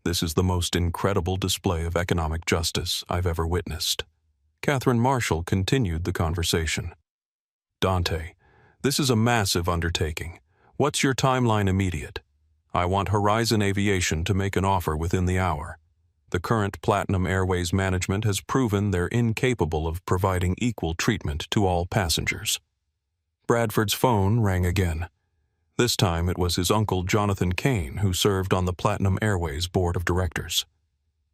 This is the most incredible display of economic justice I've ever witnessed. Catherine Marshall continued the conversation. Dante, this is a massive undertaking. What's your timeline immediate? I want Horizon Aviation to make an offer within the hour. The current Platinum Airways management has proven they're incapable of providing equal treatment to all passengers. Bradford's phone rang again. This time it was his uncle Jonathan Kane, who served on the Platinum Airways board of directors.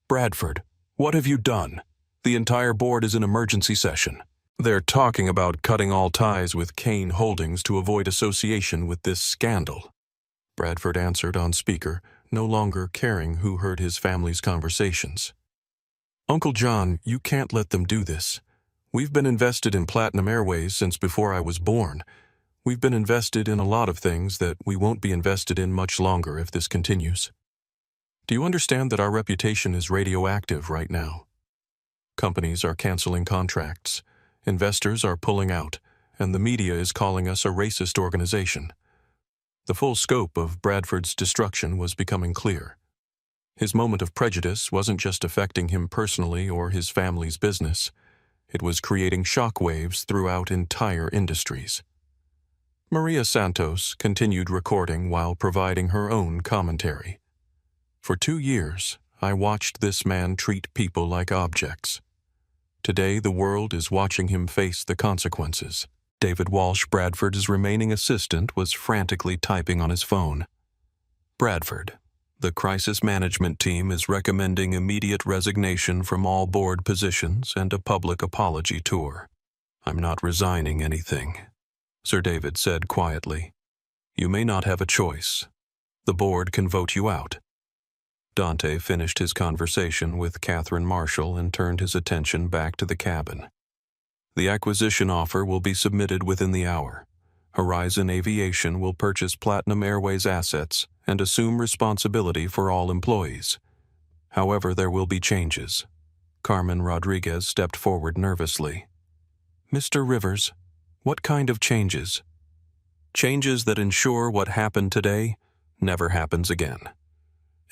Bradford, what have you done? The entire board is in emergency session. They're talking about cutting all ties with Kane Holdings to avoid association with this scandal. Bradford answered on speaker, no longer caring who heard his family's conversations. Uncle John, you can't let them do this. We've been invested in Platinum Airways since before I was born. We've been invested in a lot of things that we won't be invested in much longer if this continues. Do you understand that our reputation is radioactive right now? Companies are canceling contracts, investors are pulling out, and the media is calling us a racist organization. The full scope of Bradford's destruction was becoming clear. His moment of prejudice wasn't just affecting him personally or his family's business. It was creating shockwaves throughout entire industries. Maria Santos continued recording while providing her own commentary. For 2 years, I watched this man treat people like objects. Today, the world is watching him face the consequences. David Walsh, Bradford's remaining assistant, was frantically typing on his phone. Bradford, the crisis management team is recommending immediate resignation from all board positions and a public apology tour. I'm not resigning anything, Sir David said quietly. You may not have a choice. The board can vote you out. Dante finished his conversation with Catherine Marshall and turned his attention back to the cabin. The acquisition offer will be submitted within the hour. Horizon Aviation will purchase Platinum Airways assets and assume responsibility for all employees. However, there will be changes. Carmen Rodriguez stepped forward nervously. Mr. Rivers, what kind of changes? Changes that ensure what happened today never happens again.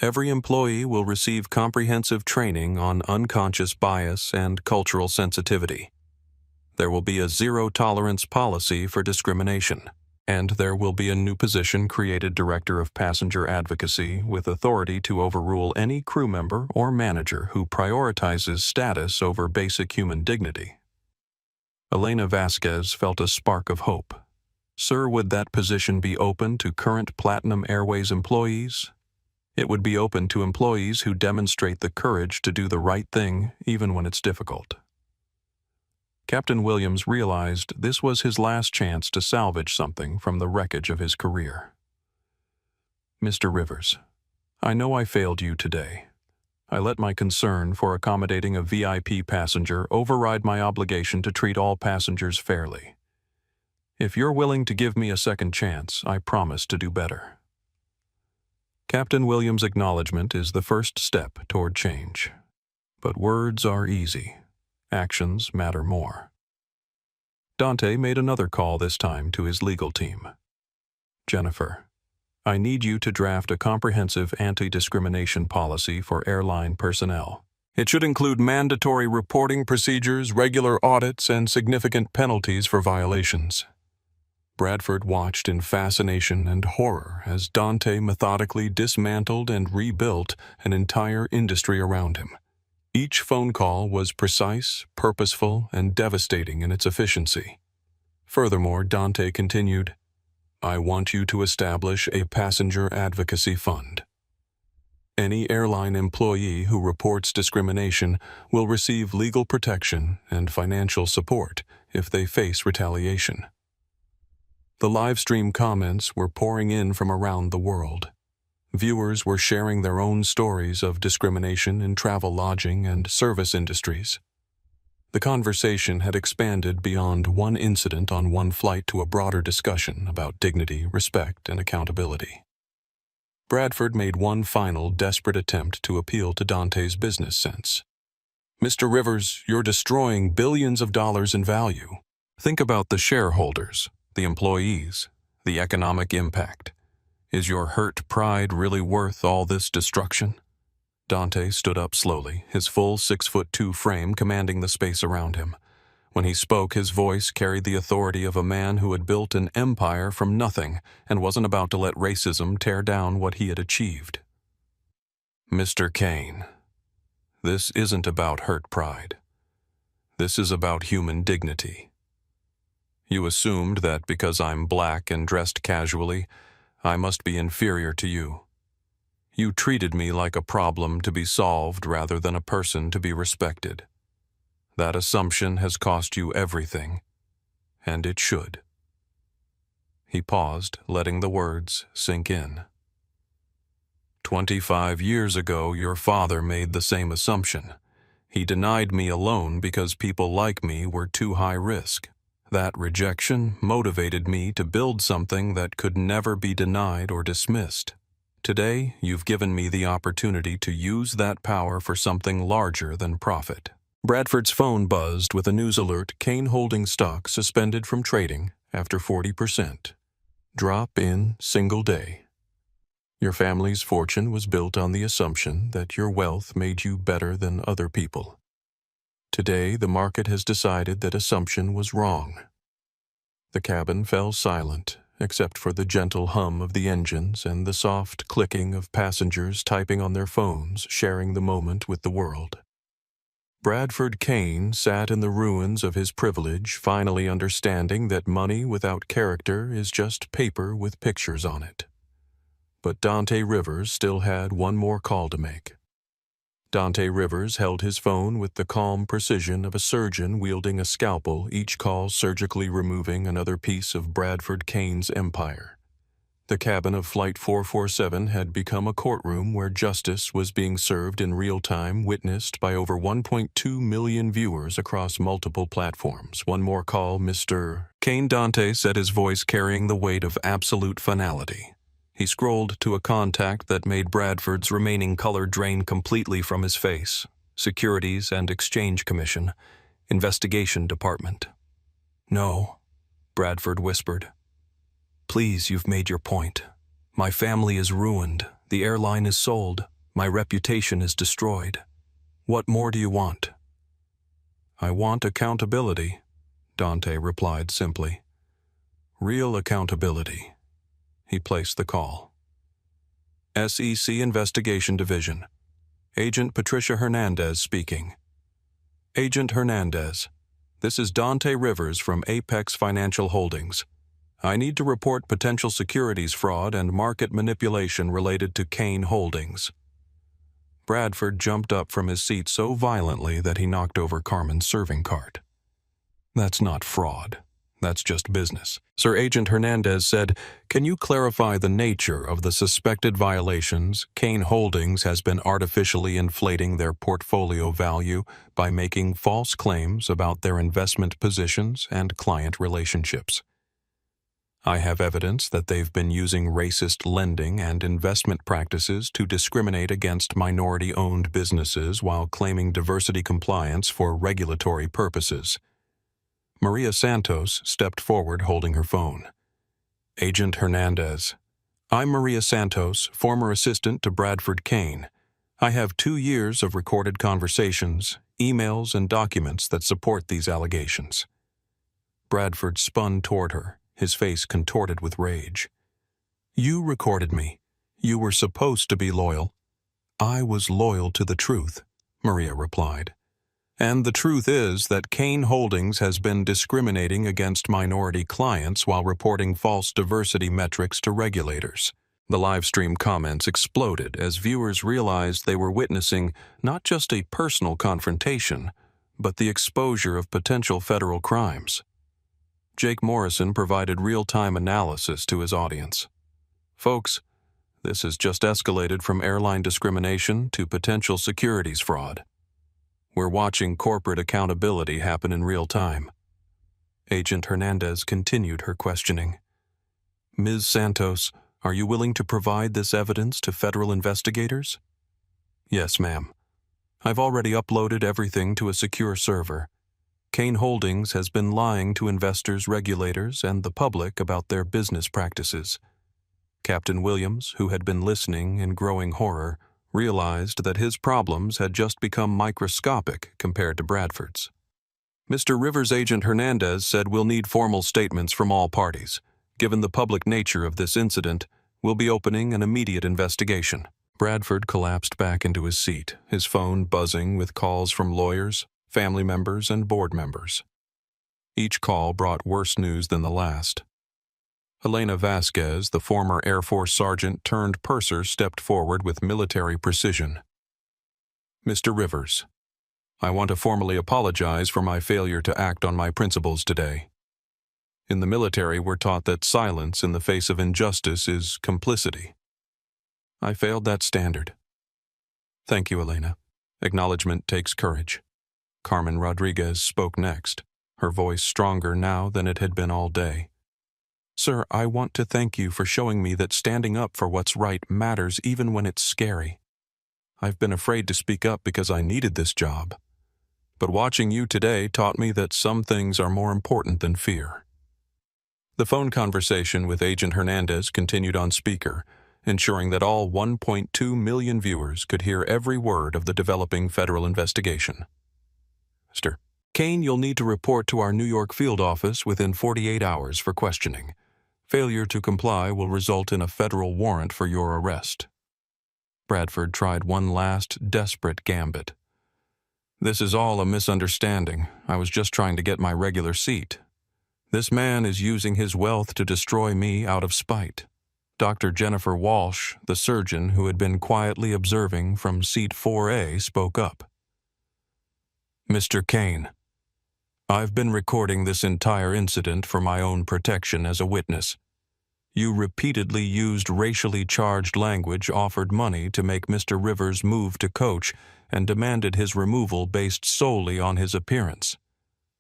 Every employee will receive comprehensive training on unconscious bias and cultural sensitivity. There will be a zero-tolerance policy for discrimination, and there will be a new position created, Director of Passenger Advocacy, with authority to overrule any crew member or manager who prioritizes status over basic human dignity. Elena Vasquez felt a spark of hope. Sir, would that position be open to current Platinum Airways employees? It would be open to employees who demonstrate the courage to do the right thing even when it's difficult. Captain Williams realized this was his last chance to salvage something from the wreckage of his career. Mr. Rivers, I know I failed you today. I let my concern for accommodating a VIP passenger override my obligation to treat all passengers fairly. If you're willing to give me a second chance, I promise to do better. Captain Williams' acknowledgement is the first step toward change. But words are easy. Actions matter more. Dante made another call this time to his legal team. Jennifer, I need you to draft a comprehensive anti-discrimination policy for airline personnel. It should include mandatory reporting procedures, regular audits, and significant penalties for violations. Bradford watched in fascination and horror as Dante methodically dismantled and rebuilt an entire industry around him. Each phone call was precise, purposeful, and devastating in its efficiency. Furthermore, Dante continued, I want you to establish a passenger advocacy fund. Any airline employee who reports discrimination will receive legal protection and financial support if they face retaliation. The live stream comments were pouring in from around the world. Viewers were sharing their own stories of discrimination in travel, lodging, and service industries. The conversation had expanded beyond one incident on one flight to a broader discussion about dignity, respect, and accountability. Bradford made one final desperate attempt to appeal to Dante's business sense. Mr. Rivers, you're destroying billions of dollars in value. Think about the shareholders, the employees, the economic impact. Is your hurt pride really worth all this destruction? Dante stood up slowly, his full 6'2" frame commanding the space around him. When he spoke, his voice carried the authority of a man who had built an empire from nothing and wasn't about to let racism tear down what he had achieved. Mr. Kane, this isn't about hurt pride. This is about human dignity. You assumed that because I'm black and dressed casually, I must be inferior to you. You treated me like a problem to be solved rather than a person to be respected. That assumption has cost you everything, and it should. He paused, letting the words sink in. 25 years ago, your father made the same assumption. He denied me a loan because people like me were too high risk. That rejection motivated me to build something that could never be denied or dismissed. Today, you've given me the opportunity to use that power for something larger than profit. Bradford's phone buzzed with a news alert: Kane Holdings stock suspended from trading after 40%. Drop in single day. Your family's fortune was built on the assumption that your wealth made you better than other people. Today, the market has decided that assumption was wrong. The cabin fell silent, except for the gentle hum of the engines and the soft clicking of passengers typing on their phones, sharing the moment with the world. Bradford Kane sat in the ruins of his privilege, finally understanding that money without character is just paper with pictures on it. But Dante Rivers still had one more call to make. Dante Rivers held his phone with the calm precision of a surgeon wielding a scalpel, each call surgically removing another piece of Bradford Kane's empire. The cabin of Flight 447 had become a courtroom where justice was being served in real time, witnessed by over 1.2 million viewers across multiple platforms. One more call, Mr. Kane. Dante said, his voice carrying the weight of absolute finality. He scrolled to a contact that made Bradford's remaining color drain completely from his face. Securities and Exchange Commission, Investigation Department. No, Bradford whispered. Please, you've made your point. My family is ruined. The airline is sold. My reputation is destroyed. What more do you want? I want accountability, Dante replied simply. Real accountability. He placed the call. SEC Investigation Division. Agent Patricia Hernandez speaking. Agent Hernandez, this is Dante Rivers from Apex Financial Holdings. I need to report potential securities fraud and market manipulation related to Kane Holdings. Bradford jumped up from his seat so violently that he knocked over Carmen's serving cart. That's not fraud. That's just business. Sir Agent Hernandez said, "Can you clarify the nature of the suspected violations? Kane Holdings has been artificially inflating their portfolio value by making false claims about their investment positions and client relationships. I have evidence that they've been using racist lending and investment practices to discriminate against minority-owned businesses while claiming diversity compliance for regulatory purposes." Maria Santos stepped forward holding her phone. "Agent Hernandez, I'm Maria Santos, former assistant to Bradford Kane. I have 2 years of recorded conversations, emails, and documents that support these allegations." Bradford spun toward her, his face contorted with rage. "You recorded me. You were supposed to be loyal." "I was loyal to the truth," Maria replied. "And the truth is that Kane Holdings has been discriminating against minority clients while reporting false diversity metrics to regulators." The livestream comments exploded as viewers realized they were witnessing not just a personal confrontation, but the exposure of potential federal crimes. Jake Morrison provided real-time analysis to his audience. "Folks, this has just escalated from airline discrimination to potential securities fraud. We're watching corporate accountability happen in real time." Agent Hernandez continued her questioning. "Ms. Santos, are you willing to provide this evidence to federal investigators?" "Yes, ma'am. I've already uploaded everything to a secure server. Kane Holdings has been lying to investors, regulators, and the public about their business practices." Captain Williams, who had been listening in growing horror, realized that his problems had just become microscopic compared to Bradford's. "Mr. Rivers, Agent Hernandez said we'll need formal statements from all parties. Given the public nature of this incident, we'll be opening an immediate investigation." Bradford collapsed back into his seat, his phone buzzing with calls from lawyers, family members, and board members. Each call brought worse news than the last. Elena Vasquez, the former Air Force sergeant turned purser, stepped forward with military precision. "Mr. Rivers, I want to formally apologize for my failure to act on my principles today. In the military, we're taught that silence in the face of injustice is complicity. I failed that standard." "Thank you, Elena. Acknowledgement takes courage." Carmen Rodriguez spoke next, her voice stronger now than it had been all day. "Sir, I want to thank you for showing me that standing up for what's right matters even when it's scary. I've been afraid to speak up because I needed this job. But watching you today taught me that some things are more important than fear." The phone conversation with Agent Hernandez continued on speaker, ensuring that all 1.2 million viewers could hear every word of the developing federal investigation. "Mr. Kane, you'll need to report to our New York field office within 48 hours for questioning. Failure to comply will result in a federal warrant for your arrest." Bradford tried one last, desperate gambit. "This is all a misunderstanding. I was just trying to get my regular seat. This man is using his wealth to destroy me out of spite." Dr. Jennifer Walsh, the surgeon who had been quietly observing from seat 4A, spoke up. "Mr. Kane, I've been recording this entire incident for my own protection as a witness. You repeatedly used racially charged language, offered money to make Mr. Rivers move to coach, and demanded his removal based solely on his appearance.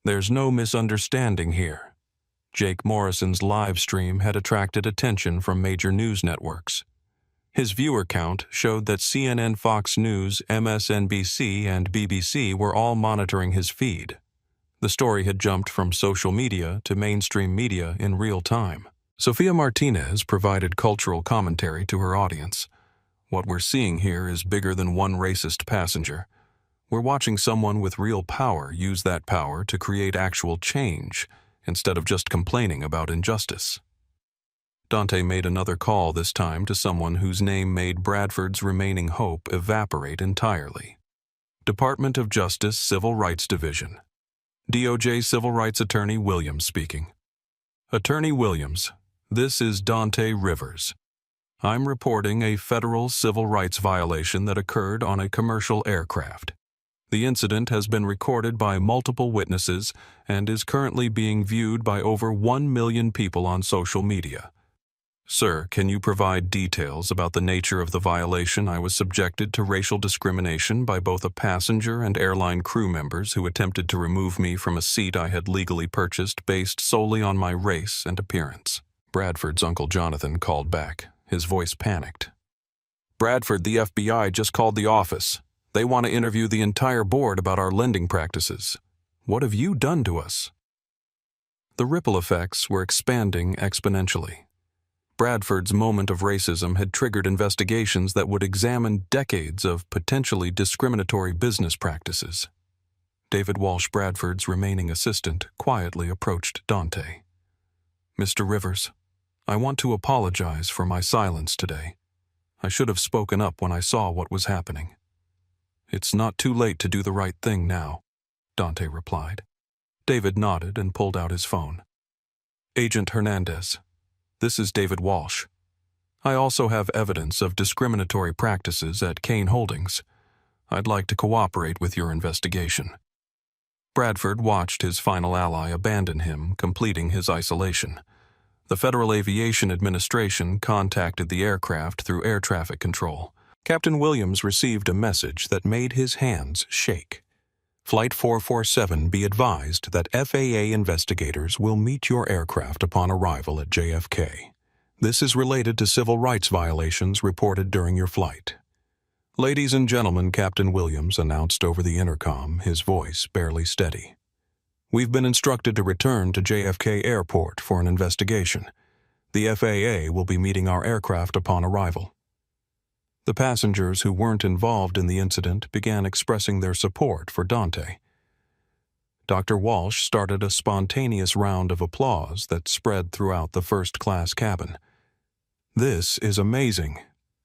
There's no misunderstanding here." Jake Morrison's live stream had attracted attention from major news networks. His viewer count showed that CNN, Fox News, MSNBC, and BBC were all monitoring his feed. The story had jumped from social media to mainstream media in real time. Sofia Martinez provided cultural commentary to her audience. "What we're seeing here is bigger than one racist passenger. We're watching someone with real power use that power to create actual change, instead of just complaining about injustice." Dante made another call, this time to someone whose name made Bradford's remaining hope evaporate entirely. Department of Justice Civil Rights Division. DOJ Civil Rights Attorney Williams speaking. "Attorney Williams, this is Dante Rivers. I'm reporting a federal civil rights violation that occurred on a commercial aircraft. The incident has been recorded by multiple witnesses and is currently being viewed by over 1 million people on social media. Sir, can you provide details about the nature of the violation? I was subjected to racial discrimination by both a passenger and airline crew members who attempted to remove me from a seat I had legally purchased based solely on my race and appearance. Bradford's Uncle Jonathan called back, his voice panicked. Bradford, the FBI just called the office. They want to interview the entire board about our lending practices. What have you done to us? The ripple effects were expanding exponentially. Bradford's moment of racism had triggered investigations that would examine decades of potentially discriminatory business practices. David Walsh, Bradford's remaining assistant, quietly approached Dante. Mr. Rivers, I want to apologize for my silence today. I should have spoken up when I saw what was happening. It's not too late to do the right thing now, Dante replied. David nodded and pulled out his phone. Agent Hernandez, this is David Walsh. I also have evidence of discriminatory practices at Kane Holdings. I'd like to cooperate with your investigation. Bradford watched his final ally abandon him, completing his isolation. The Federal Aviation Administration contacted the aircraft through air traffic control. Captain Williams received a message that made his hands shake. Flight 447, be advised that FAA investigators will meet your aircraft upon arrival at JFK. This is related to civil rights violations reported during your flight. Ladies and gentlemen, Captain Williams announced over the intercom, his voice barely steady. We've been instructed to return to JFK Airport for an investigation. The FAA will be meeting our aircraft upon arrival. The passengers who weren't involved in the incident began expressing their support for Dante. Dr. Walsh started a spontaneous round of applause that spread throughout the first-class cabin. This is amazing,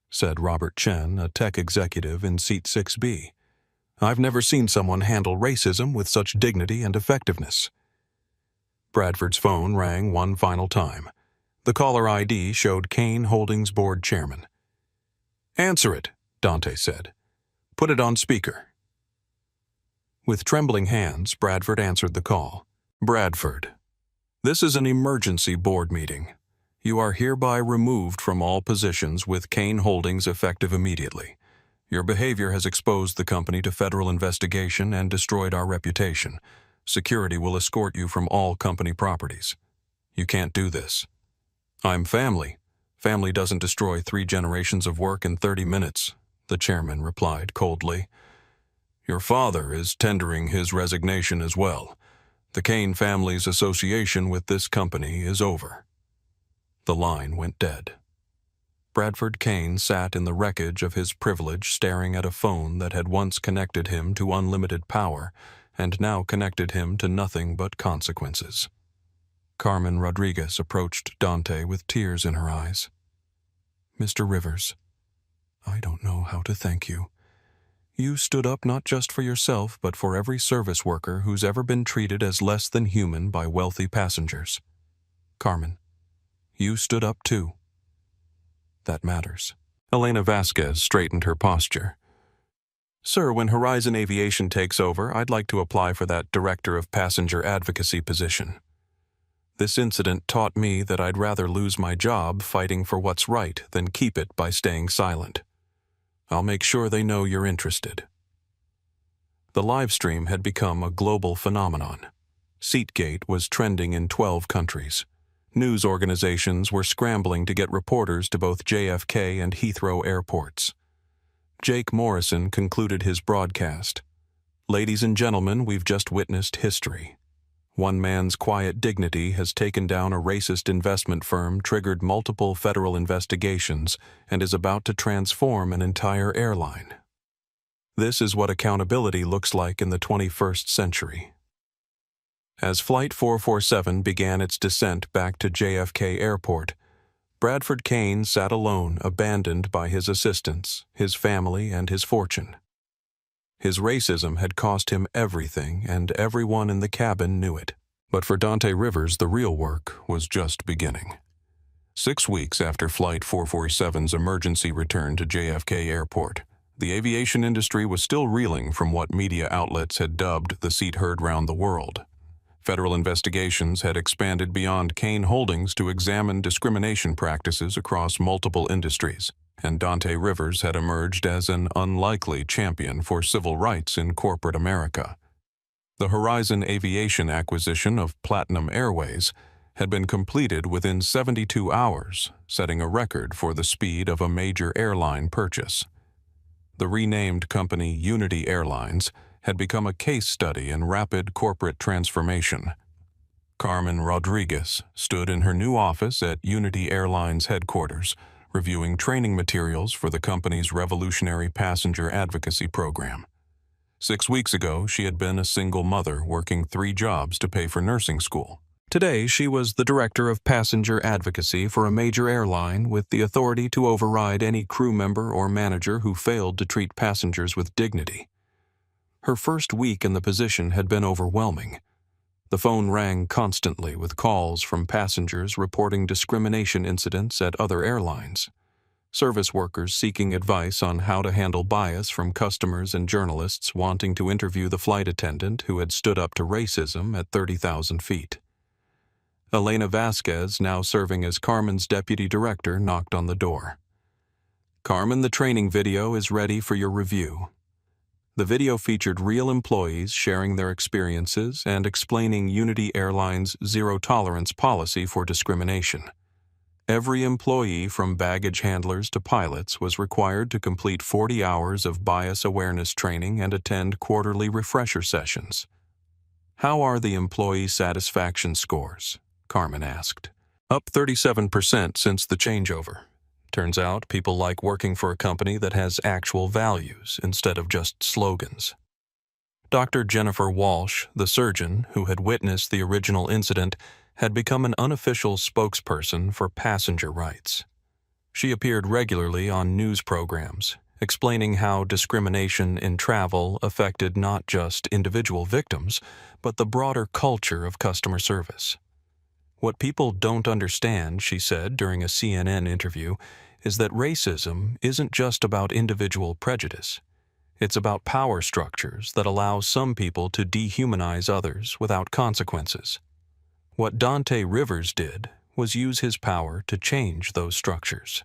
said Robert Chen, a tech executive in seat 6B. I've never seen someone handle racism with such dignity and effectiveness. Bradford's phone rang one final time. The caller ID showed Kane Holdings board chairman. Answer it, Dante said. Put it on speaker. With trembling hands, Bradford answered the call. Bradford, this is an emergency board meeting. You are hereby removed from all positions with Kane Holdings effective immediately. Your behavior has exposed the company to federal investigation and destroyed our reputation. Security will escort you from all company properties. You can't do this. I'm family. Family doesn't destroy 3 generations of work in 30 minutes, the chairman replied coldly. Your father is tendering his resignation as well. The Kane family's association with this company is over. The line went dead. Bradford Kane sat in the wreckage of his privilege, staring at a phone that had once connected him to unlimited power and now connected him to nothing but consequences. Carmen Rodriguez approached Dante with tears in her eyes. Mr. Rivers, I don't know how to thank you. You stood up not just for yourself, but for every service worker who's ever been treated as less than human by wealthy passengers. Carmen, you stood up too. That matters. Elena Vasquez straightened her posture. Sir, when Horizon Aviation takes over, I'd like to apply for that Director of Passenger Advocacy position. This incident taught me that I'd rather lose my job fighting for what's right than keep it by staying silent. I'll make sure they know you're interested. The live stream had become a global phenomenon. Seatgate was trending in 12 countries. News organizations were scrambling to get reporters to both JFK and Heathrow airports. Jake Morrison concluded his broadcast. Ladies and gentlemen, we've just witnessed history. One man's quiet dignity has taken down a racist investment firm, triggered multiple federal investigations, and is about to transform an entire airline. This is what accountability looks like in the 21st century. As Flight 447 began its descent back to JFK Airport, Bradford Kane sat alone, abandoned by his assistants, his family, and his fortune. His racism had cost him everything, and everyone in the cabin knew it. But for Dante Rivers, the real work was just beginning. 6 weeks after Flight 447's emergency return to JFK Airport, The aviation industry was still reeling from what media outlets had dubbed the seat heard round the world. Federal investigations had expanded beyond Kane Holdings to examine discrimination practices across multiple industries, and Dante Rivers had emerged as an unlikely champion for civil rights in corporate America. The Horizon Aviation acquisition of Platinum Airways had been completed within 72 hours, setting a record for the speed of a major airline purchase. The renamed company Unity Airlines had become a case study in rapid corporate transformation. Carmen Rodriguez stood in her new office at Unity Airlines headquarters, reviewing training materials for the company's revolutionary passenger advocacy program. 6 weeks ago, she had been a single mother working 3 jobs to pay for nursing school. Today, she was the director of passenger advocacy for a major airline with the authority to override any crew member or manager who failed to treat passengers with dignity. Her first week in the position had been overwhelming. The phone rang constantly with calls from passengers reporting discrimination incidents at other airlines. Service workers seeking advice on how to handle bias from customers and journalists wanting to interview the flight attendant who had stood up to racism at 30,000 feet. Elena Vasquez, now serving as Carmen's deputy director, knocked on the door. "Carmen, the training video is ready for your review." The video featured real employees sharing their experiences and explaining Unity Airlines' zero-tolerance policy for discrimination. Every employee, from baggage handlers to pilots, was required to complete 40 hours of bias awareness training and attend quarterly refresher sessions. "How are the employee satisfaction scores?" Carmen asked. "Up 37% since the changeover. Turns out people like working for a company that has actual values instead of just slogans." Dr. Jennifer Walsh, the surgeon who had witnessed the original incident, had become an unofficial spokesperson for passenger rights. She appeared regularly on news programs, explaining how discrimination in travel affected not just individual victims, but the broader culture of customer service. "What people don't understand," she said during a CNN interview, "is that racism isn't just about individual prejudice. It's about power structures that allow some people to dehumanize others without consequences. What Dante Rivers did was use his power to change those structures."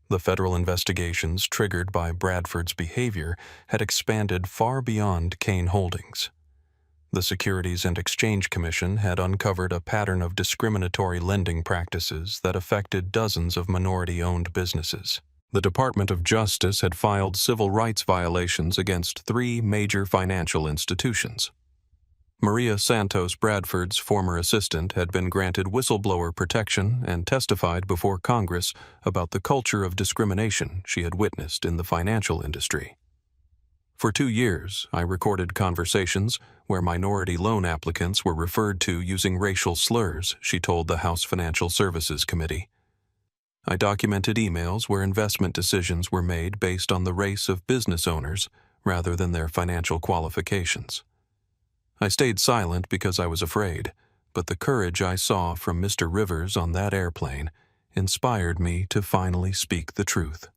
The federal investigations triggered by Bradford's behavior had expanded far beyond Kane Holdings. The Securities and Exchange Commission had uncovered a pattern of discriminatory lending practices that affected dozens of minority-owned businesses. The Department of Justice had filed civil rights violations against 3 major financial institutions. Maria Santos Bradford's former assistant had been granted whistleblower protection and testified before Congress about the culture of discrimination she had witnessed in the financial industry. "For 2 years, I recorded conversations where minority loan applicants were referred to using racial slurs," she told the House Financial Services Committee. "I documented emails where investment decisions were made based on the race of business owners rather than their financial qualifications. I stayed silent because I was afraid, but the courage I saw from Mr. Rivers on that airplane inspired me to finally speak the truth."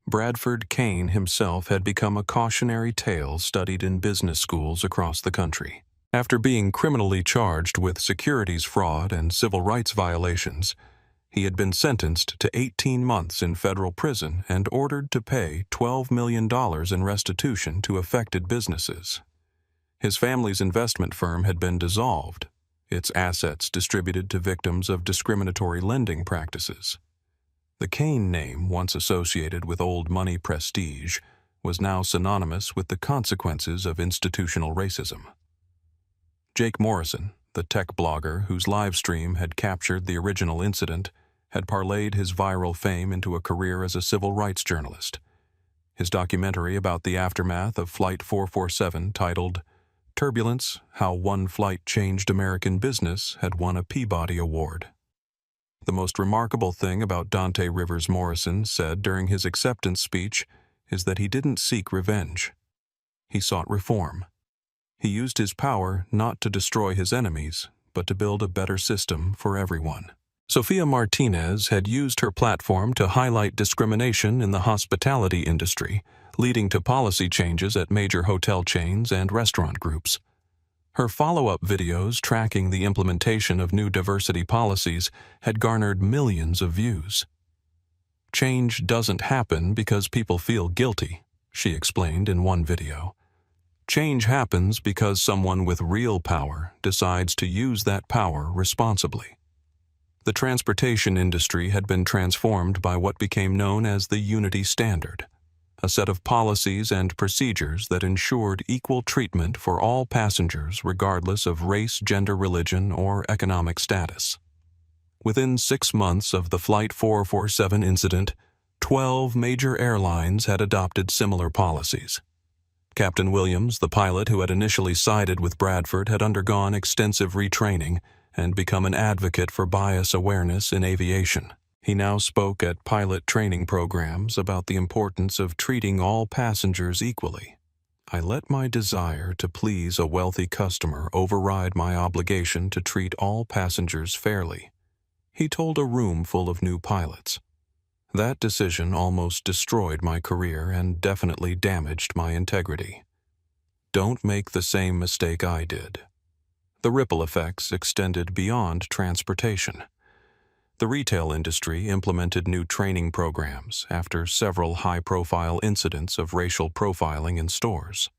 Bradford Kane himself had become a cautionary tale studied in business schools across the country. After being criminally charged with securities fraud and civil rights violations, he had been sentenced to 18 months in federal prison and ordered to pay $12 million in restitution to affected businesses. His family's investment firm had been dissolved, its assets distributed to victims of discriminatory lending practices. The Kane name, once associated with old money prestige, was now synonymous with the consequences of institutional racism. Jake Morrison, the tech blogger whose live stream had captured the original incident, had parlayed his viral fame into a career as a civil rights journalist. His documentary about the aftermath of Flight 447, titled "Turbulence: How One Flight Changed American Business," had won a Peabody Award. The most remarkable thing about Dante Rivers Morrison said during his acceptance speech is that he didn't seek revenge. He sought reform. He used his power not to destroy his enemies, but to build a better system for everyone. Sofia Martinez had used her platform to highlight discrimination in the hospitality industry, leading to policy changes at major hotel chains and restaurant groups. Her follow-up videos tracking the implementation of new diversity policies had garnered millions of views. Change doesn't happen because people feel guilty, she explained in one video. Change happens because someone with real power decides to use that power responsibly. The transportation industry had been transformed by what became known as the Unity Standard, a set of policies and procedures that ensured equal treatment for all passengers regardless of race, gender, religion, or economic status. Within 6 months of the Flight 447 incident, 12 major airlines had adopted similar policies. Captain Williams, the pilot who had initially sided with Bradford, had undergone extensive retraining and become an advocate for bias awareness in aviation. He now spoke at pilot training programs about the importance of treating all passengers equally. I let my desire to please a wealthy customer override my obligation to treat all passengers fairly, he told a room full of new pilots. That decision almost destroyed my career and definitely damaged my integrity. Don't make the same mistake I did. The ripple effects extended beyond transportation. The retail industry implemented new training programs after several high-profile incidents of racial profiling in stores.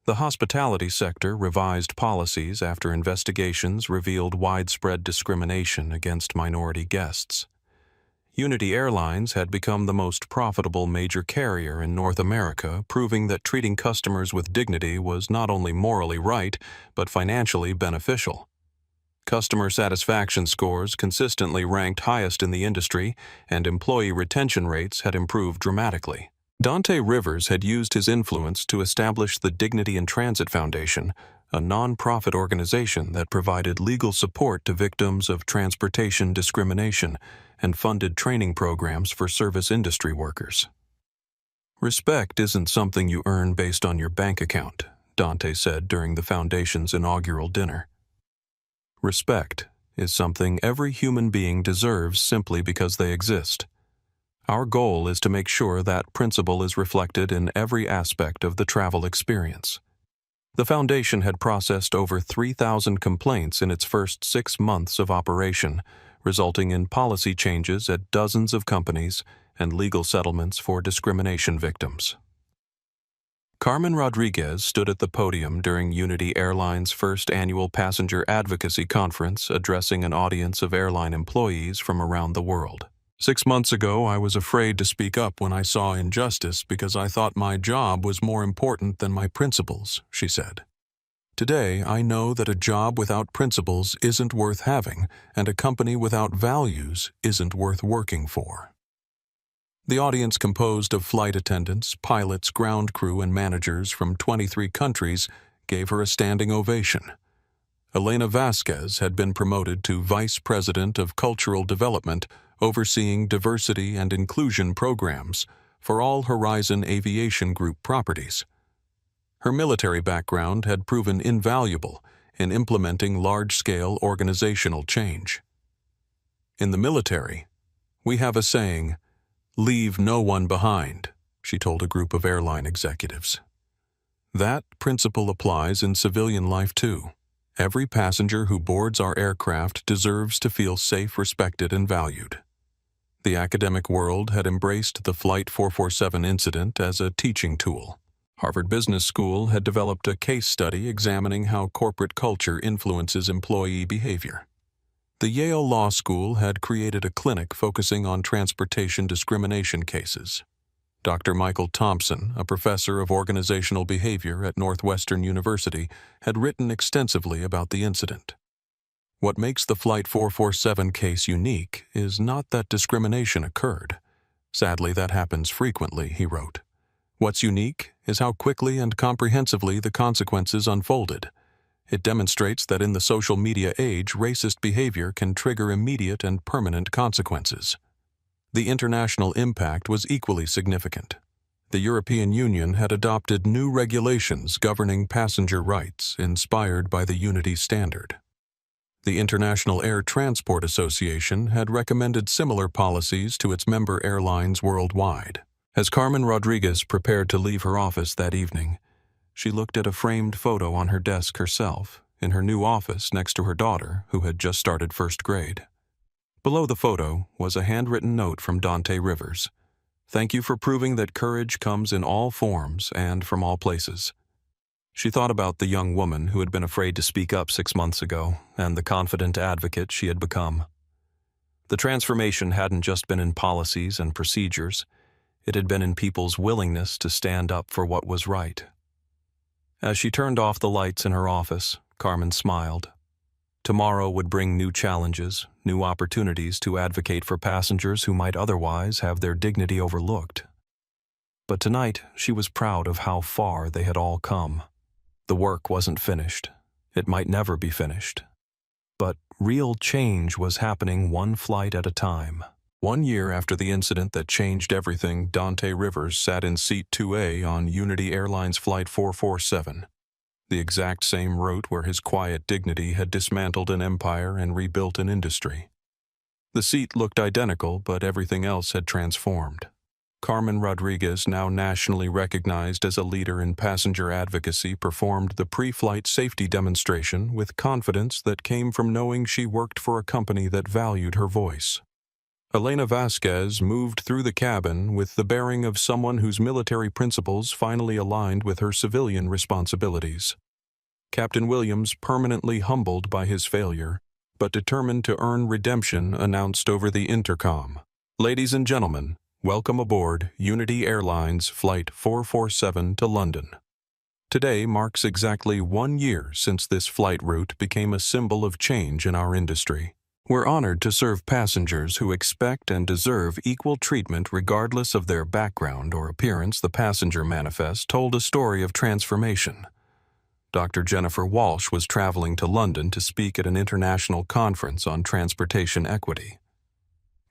The hospitality sector revised policies after investigations revealed widespread discrimination against minority guests. Unity Airlines had become the most profitable major carrier in North America, proving that treating customers with dignity was not only morally right, but financially beneficial. Customer satisfaction scores consistently ranked highest in the industry, and employee retention rates had improved dramatically. Dante Rivers had used his influence to establish the Dignity in Transit Foundation, a non-profit organization that provided legal support to victims of transportation discrimination and funded training programs for service industry workers. Respect isn't something you earn based on your bank account, Dante said during the foundation's inaugural dinner. Respect is something every human being deserves simply because they exist. Our goal is to make sure that principle is reflected in every aspect of the travel experience. The foundation had processed over 3,000 complaints in its first 6 months of operation, resulting in policy changes at dozens of companies and legal settlements for discrimination victims. Carmen Rodriguez stood at the podium during Unity Airlines' first annual passenger advocacy conference, addressing an audience of airline employees from around the world. 6 months ago, I was afraid to speak up when I saw injustice because I thought my job was more important than my principles, she said. Today, I know that a job without principles isn't worth having, and a company without values isn't worth working for. The audience, composed of flight attendants, pilots, ground crew, and managers from 23 countries, gave her a standing ovation. Elena Vasquez had been promoted to Vice President of Cultural Development, overseeing diversity and inclusion programs for all Horizon Aviation Group properties. Her military background had proven invaluable in implementing large-scale organizational change. In the military, we have a saying, "Leave no one behind," she told a group of airline executives. That principle applies in civilian life too. Every passenger who boards our aircraft deserves to feel safe, respected, and valued. The academic world had embraced the Flight 447 incident as a teaching tool. Harvard Business School had developed a case study examining how corporate culture influences employee behavior. The Yale Law School had created a clinic focusing on transportation discrimination cases. Dr. Michael Thompson, a professor of organizational behavior at Northwestern University, had written extensively about the incident. What makes the Flight 447 case unique is not that discrimination occurred. Sadly, that happens frequently, he wrote. What's unique is how quickly and comprehensively the consequences unfolded. It demonstrates that in the social media age, racist behavior can trigger immediate and permanent consequences. The international impact was equally significant. The European Union had adopted new regulations governing passenger rights inspired by the Unity Standard. The International Air Transport Association had recommended similar policies to its member airlines worldwide. As Carmen Rodriguez prepared to leave her office that evening, she looked at a framed photo on her desk herself, in her new office next to her daughter, who had just started first grade. Below the photo was a handwritten note from Dante Rivers. "Thank you for proving that courage comes in all forms and from all places." She thought about the young woman who had been afraid to speak up 6 months ago, and the confident advocate she had become. The transformation hadn't just been in policies and procedures, it had been in people's willingness to stand up for what was right. As she turned off the lights in her office, Carmen smiled. Tomorrow would bring new challenges, new opportunities to advocate for passengers who might otherwise have their dignity overlooked. But tonight, she was proud of how far they had all come. The work wasn't finished. It might never be finished. But real change was happening one flight at a time. 1 year after the incident that changed everything, Dante Rivers sat in seat 2A on Unity Airlines Flight 447, the exact same route where his quiet dignity had dismantled an empire and rebuilt an industry. The seat looked identical, but everything else had transformed. Carmen Rodriguez, now nationally recognized as a leader in passenger advocacy, performed the pre-flight safety demonstration with confidence that came from knowing she worked for a company that valued her voice. Elena Vasquez moved through the cabin with the bearing of someone whose military principles finally aligned with her civilian responsibilities. Captain Williams, permanently humbled by his failure, but determined to earn redemption, announced over the intercom, "Ladies and gentlemen, welcome aboard Unity Airlines Flight 447 to London." Today marks exactly 1 year since this flight route became a symbol of change in our industry. We're honored to serve passengers who expect and deserve equal treatment regardless of their background or appearance. The passenger manifest told a story of transformation. Dr. Jennifer Walsh was traveling to London to speak at an international conference on transportation equity.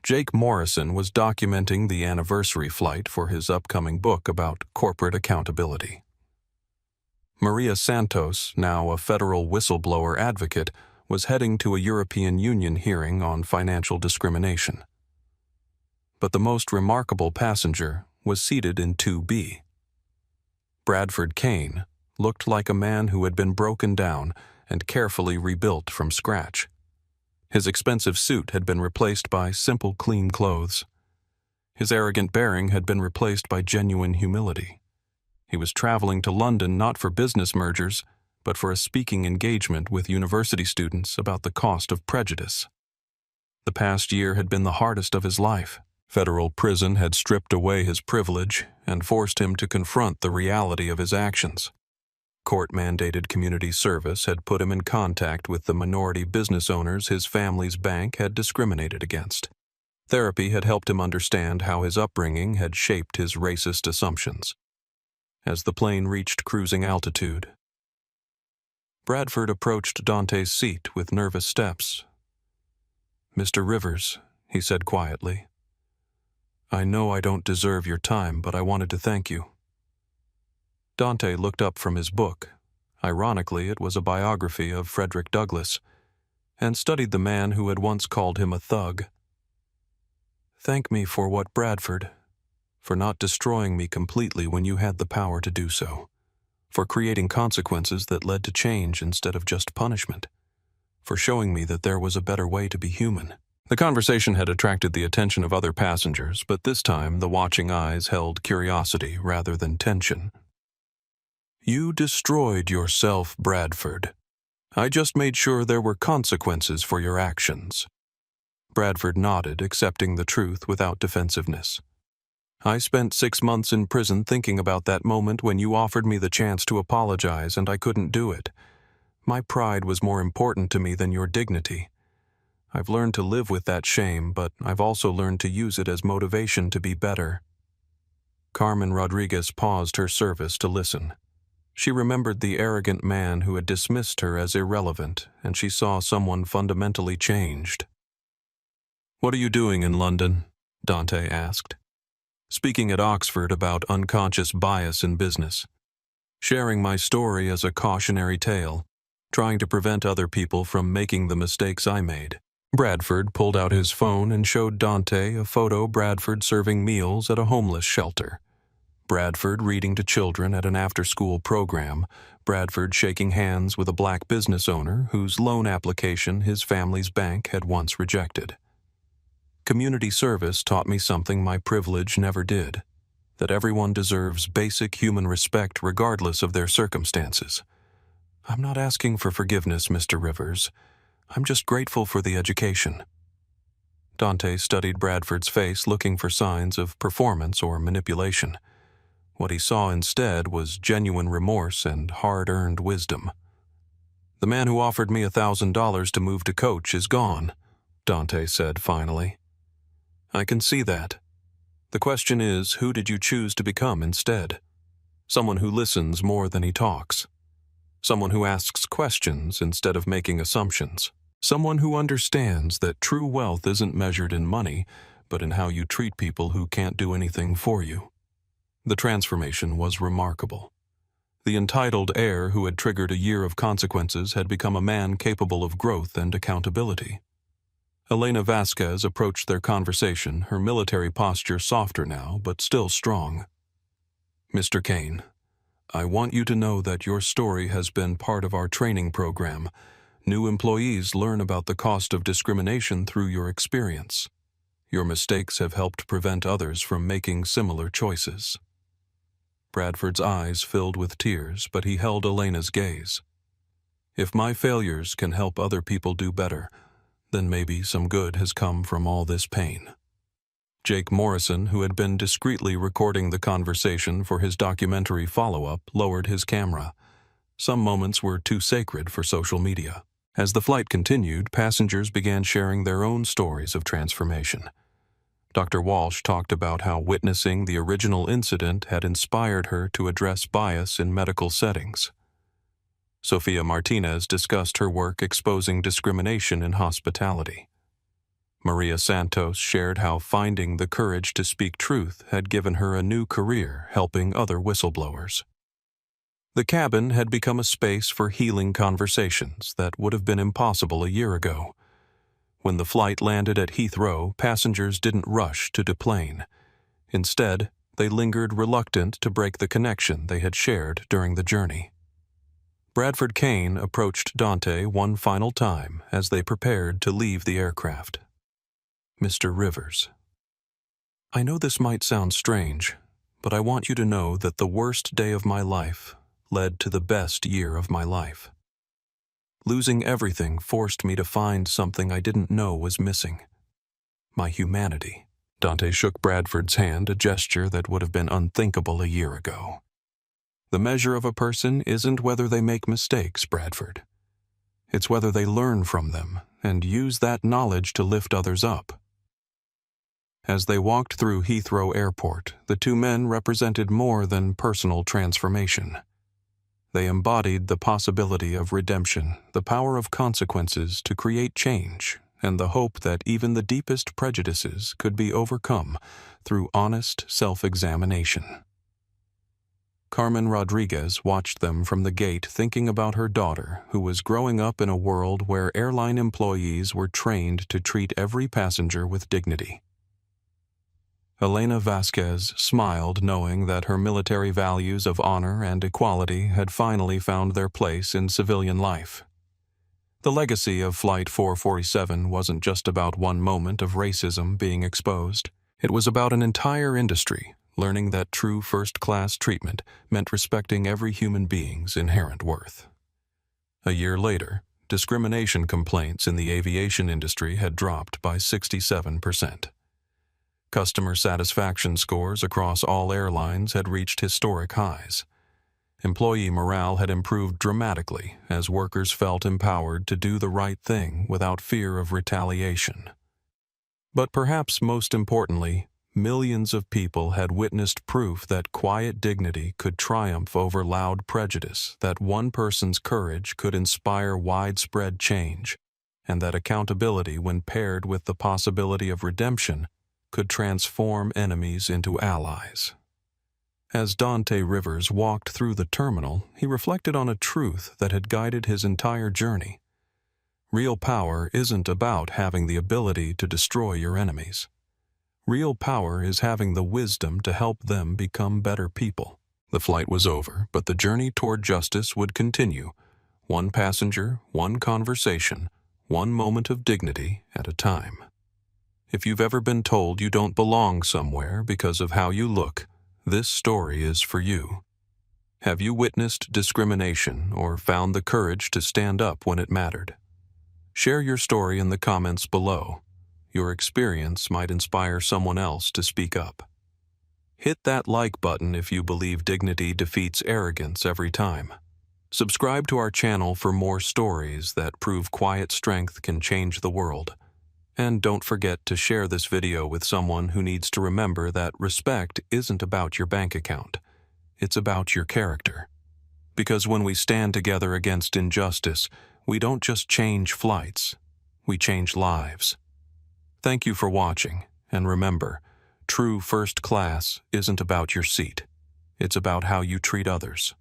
Jake Morrison was documenting the anniversary flight for his upcoming book about corporate accountability. Maria Santos, now a federal whistleblower advocate, was heading to a European Union hearing on financial discrimination. But the most remarkable passenger was seated in 2B. Bradford Kane looked like a man who had been broken down and carefully rebuilt from scratch. His expensive suit had been replaced by simple, clean clothes. His arrogant bearing had been replaced by genuine humility. He was traveling to London not for business mergers, but for a speaking engagement with university students about the cost of prejudice. The past year had been the hardest of his life. Federal prison had stripped away his privilege and forced him to confront the reality of his actions. Court-mandated community service had put him in contact with the minority business owners his family's bank had discriminated against. Therapy had helped him understand how his upbringing had shaped his racist assumptions. As the plane reached cruising altitude, Bradford approached Dante's seat with nervous steps. "Mr. Rivers," he said quietly, "I know I don't deserve your time, but I wanted to thank you." Dante looked up from his book. Ironically, it was a biography of Frederick Douglass, and studied the man who had once called him a thug. "Thank me for what, Bradford? For not destroying me completely when you had the power to do so. For creating consequences that led to change instead of just punishment. For showing me that there was a better way to be human." The conversation had attracted the attention of other passengers, but this time the watching eyes held curiosity rather than tension. "You destroyed yourself, Bradford. I just made sure there were consequences for your actions." Bradford nodded, accepting the truth without defensiveness. "I spent 6 months in prison thinking about that moment when you offered me the chance to apologize and I couldn't do it. My pride was more important to me than your dignity. I've learned to live with that shame, but I've also learned to use it as motivation to be better." Carmen Rodriguez paused her service to listen. She remembered the arrogant man who had dismissed her as irrelevant, and she saw someone fundamentally changed. "What are you doing in London?" Dante asked. "Speaking at Oxford about unconscious bias in business. Sharing my story as a cautionary tale, trying to prevent other people from making the mistakes I made." Bradford pulled out his phone and showed Dante a photo Bradford serving meals at a homeless shelter. Bradford reading to children at an after-school program, Bradford shaking hands with a black business owner whose loan application his family's bank had once rejected. Community service taught me something my privilege never did, that everyone deserves basic human respect regardless of their circumstances. I'm not asking for forgiveness, Mr. Rivers. I'm just grateful for the education. Dante studied Bradford's face, looking for signs of performance or manipulation. What he saw instead was genuine remorse and hard-earned wisdom. The man who offered me $1,000 to move to coach is gone, Dante said finally. I can see that. The question is, who did you choose to become instead? Someone who listens more than he talks. Someone who asks questions instead of making assumptions. Someone who understands that true wealth isn't measured in money, but in how you treat people who can't do anything for you. The transformation was remarkable. The entitled heir who had triggered a year of consequences had become a man capable of growth and accountability. Elena Vasquez approached their conversation, her military posture softer now, but still strong. Mr. Kane, I want you to know that your story has been part of our training program. New employees learn about the cost of discrimination through your experience. Your mistakes have helped prevent others from making similar choices. Bradford's eyes filled with tears, but he held Elena's gaze. If my failures can help other people do better, then maybe some good has come from all this pain. Jake Morrison, who had been discreetly recording the conversation for his documentary follow-up, lowered his camera. Some moments were too sacred for social media. As the flight continued, passengers began sharing their own stories of transformation. Dr. Walsh talked about how witnessing the original incident had inspired her to address bias in medical settings. Sophia Martinez discussed her work exposing discrimination in hospitality. Maria Santos shared how finding the courage to speak truth had given her a new career helping other whistleblowers. The cabin had become a space for healing conversations that would have been impossible a year ago. When the flight landed at Heathrow, passengers didn't rush to deplane. Instead, they lingered reluctant to break the connection they had shared during the journey. Bradford Kane approached Dante one final time as they prepared to leave the aircraft. Mr. Rivers, I know this might sound strange, but I want you to know that the worst day of my life led to the best year of my life. Losing everything forced me to find something I didn't know was missing. My humanity. Dante shook Bradford's hand, a gesture that would have been unthinkable a year ago. The measure of a person isn't whether they make mistakes, Bradford. It's whether they learn from them and use that knowledge to lift others up. As they walked through Heathrow Airport, the two men represented more than personal transformation. They embodied the possibility of redemption, the power of consequences to create change, and the hope that even the deepest prejudices could be overcome through honest self-examination. Carmen Rodriguez watched them from the gate, thinking about her daughter, who was growing up in a world where airline employees were trained to treat every passenger with dignity. Elena Vasquez smiled, knowing that her military values of honor and equality had finally found their place in civilian life. The legacy of Flight 447 wasn't just about one moment of racism being exposed. It was about an entire industry learning that true first-class treatment meant respecting every human being's inherent worth. A year later, discrimination complaints in the aviation industry had dropped by 67%. Customer satisfaction scores across all airlines had reached historic highs. Employee morale had improved dramatically as workers felt empowered to do the right thing without fear of retaliation. But perhaps most importantly, millions of people had witnessed proof that quiet dignity could triumph over loud prejudice, that one person's courage could inspire widespread change, and that accountability, when paired with the possibility of redemption, could transform enemies into allies. As Dante Rivers walked through the terminal, he reflected on a truth that had guided his entire journey. Real power isn't about having the ability to destroy your enemies. Real power is having the wisdom to help them become better people. The flight was over, but the journey toward justice would continue. One passenger, one conversation, one moment of dignity at a time. If you've ever been told you don't belong somewhere because of how you look, this story is for you. Have you witnessed discrimination or found the courage to stand up when it mattered? Share your story in the comments below. Your experience might inspire someone else to speak up. Hit that like button if you believe dignity defeats arrogance every time. Subscribe to our channel for more stories that prove quiet strength can change the world. And don't forget to share this video with someone who needs to remember that respect isn't about your bank account. It's about your character. Because when we stand together against injustice, we don't just change flights, we change lives. Thank you for watching, and remember, true first class isn't about your seat. It's about how you treat others.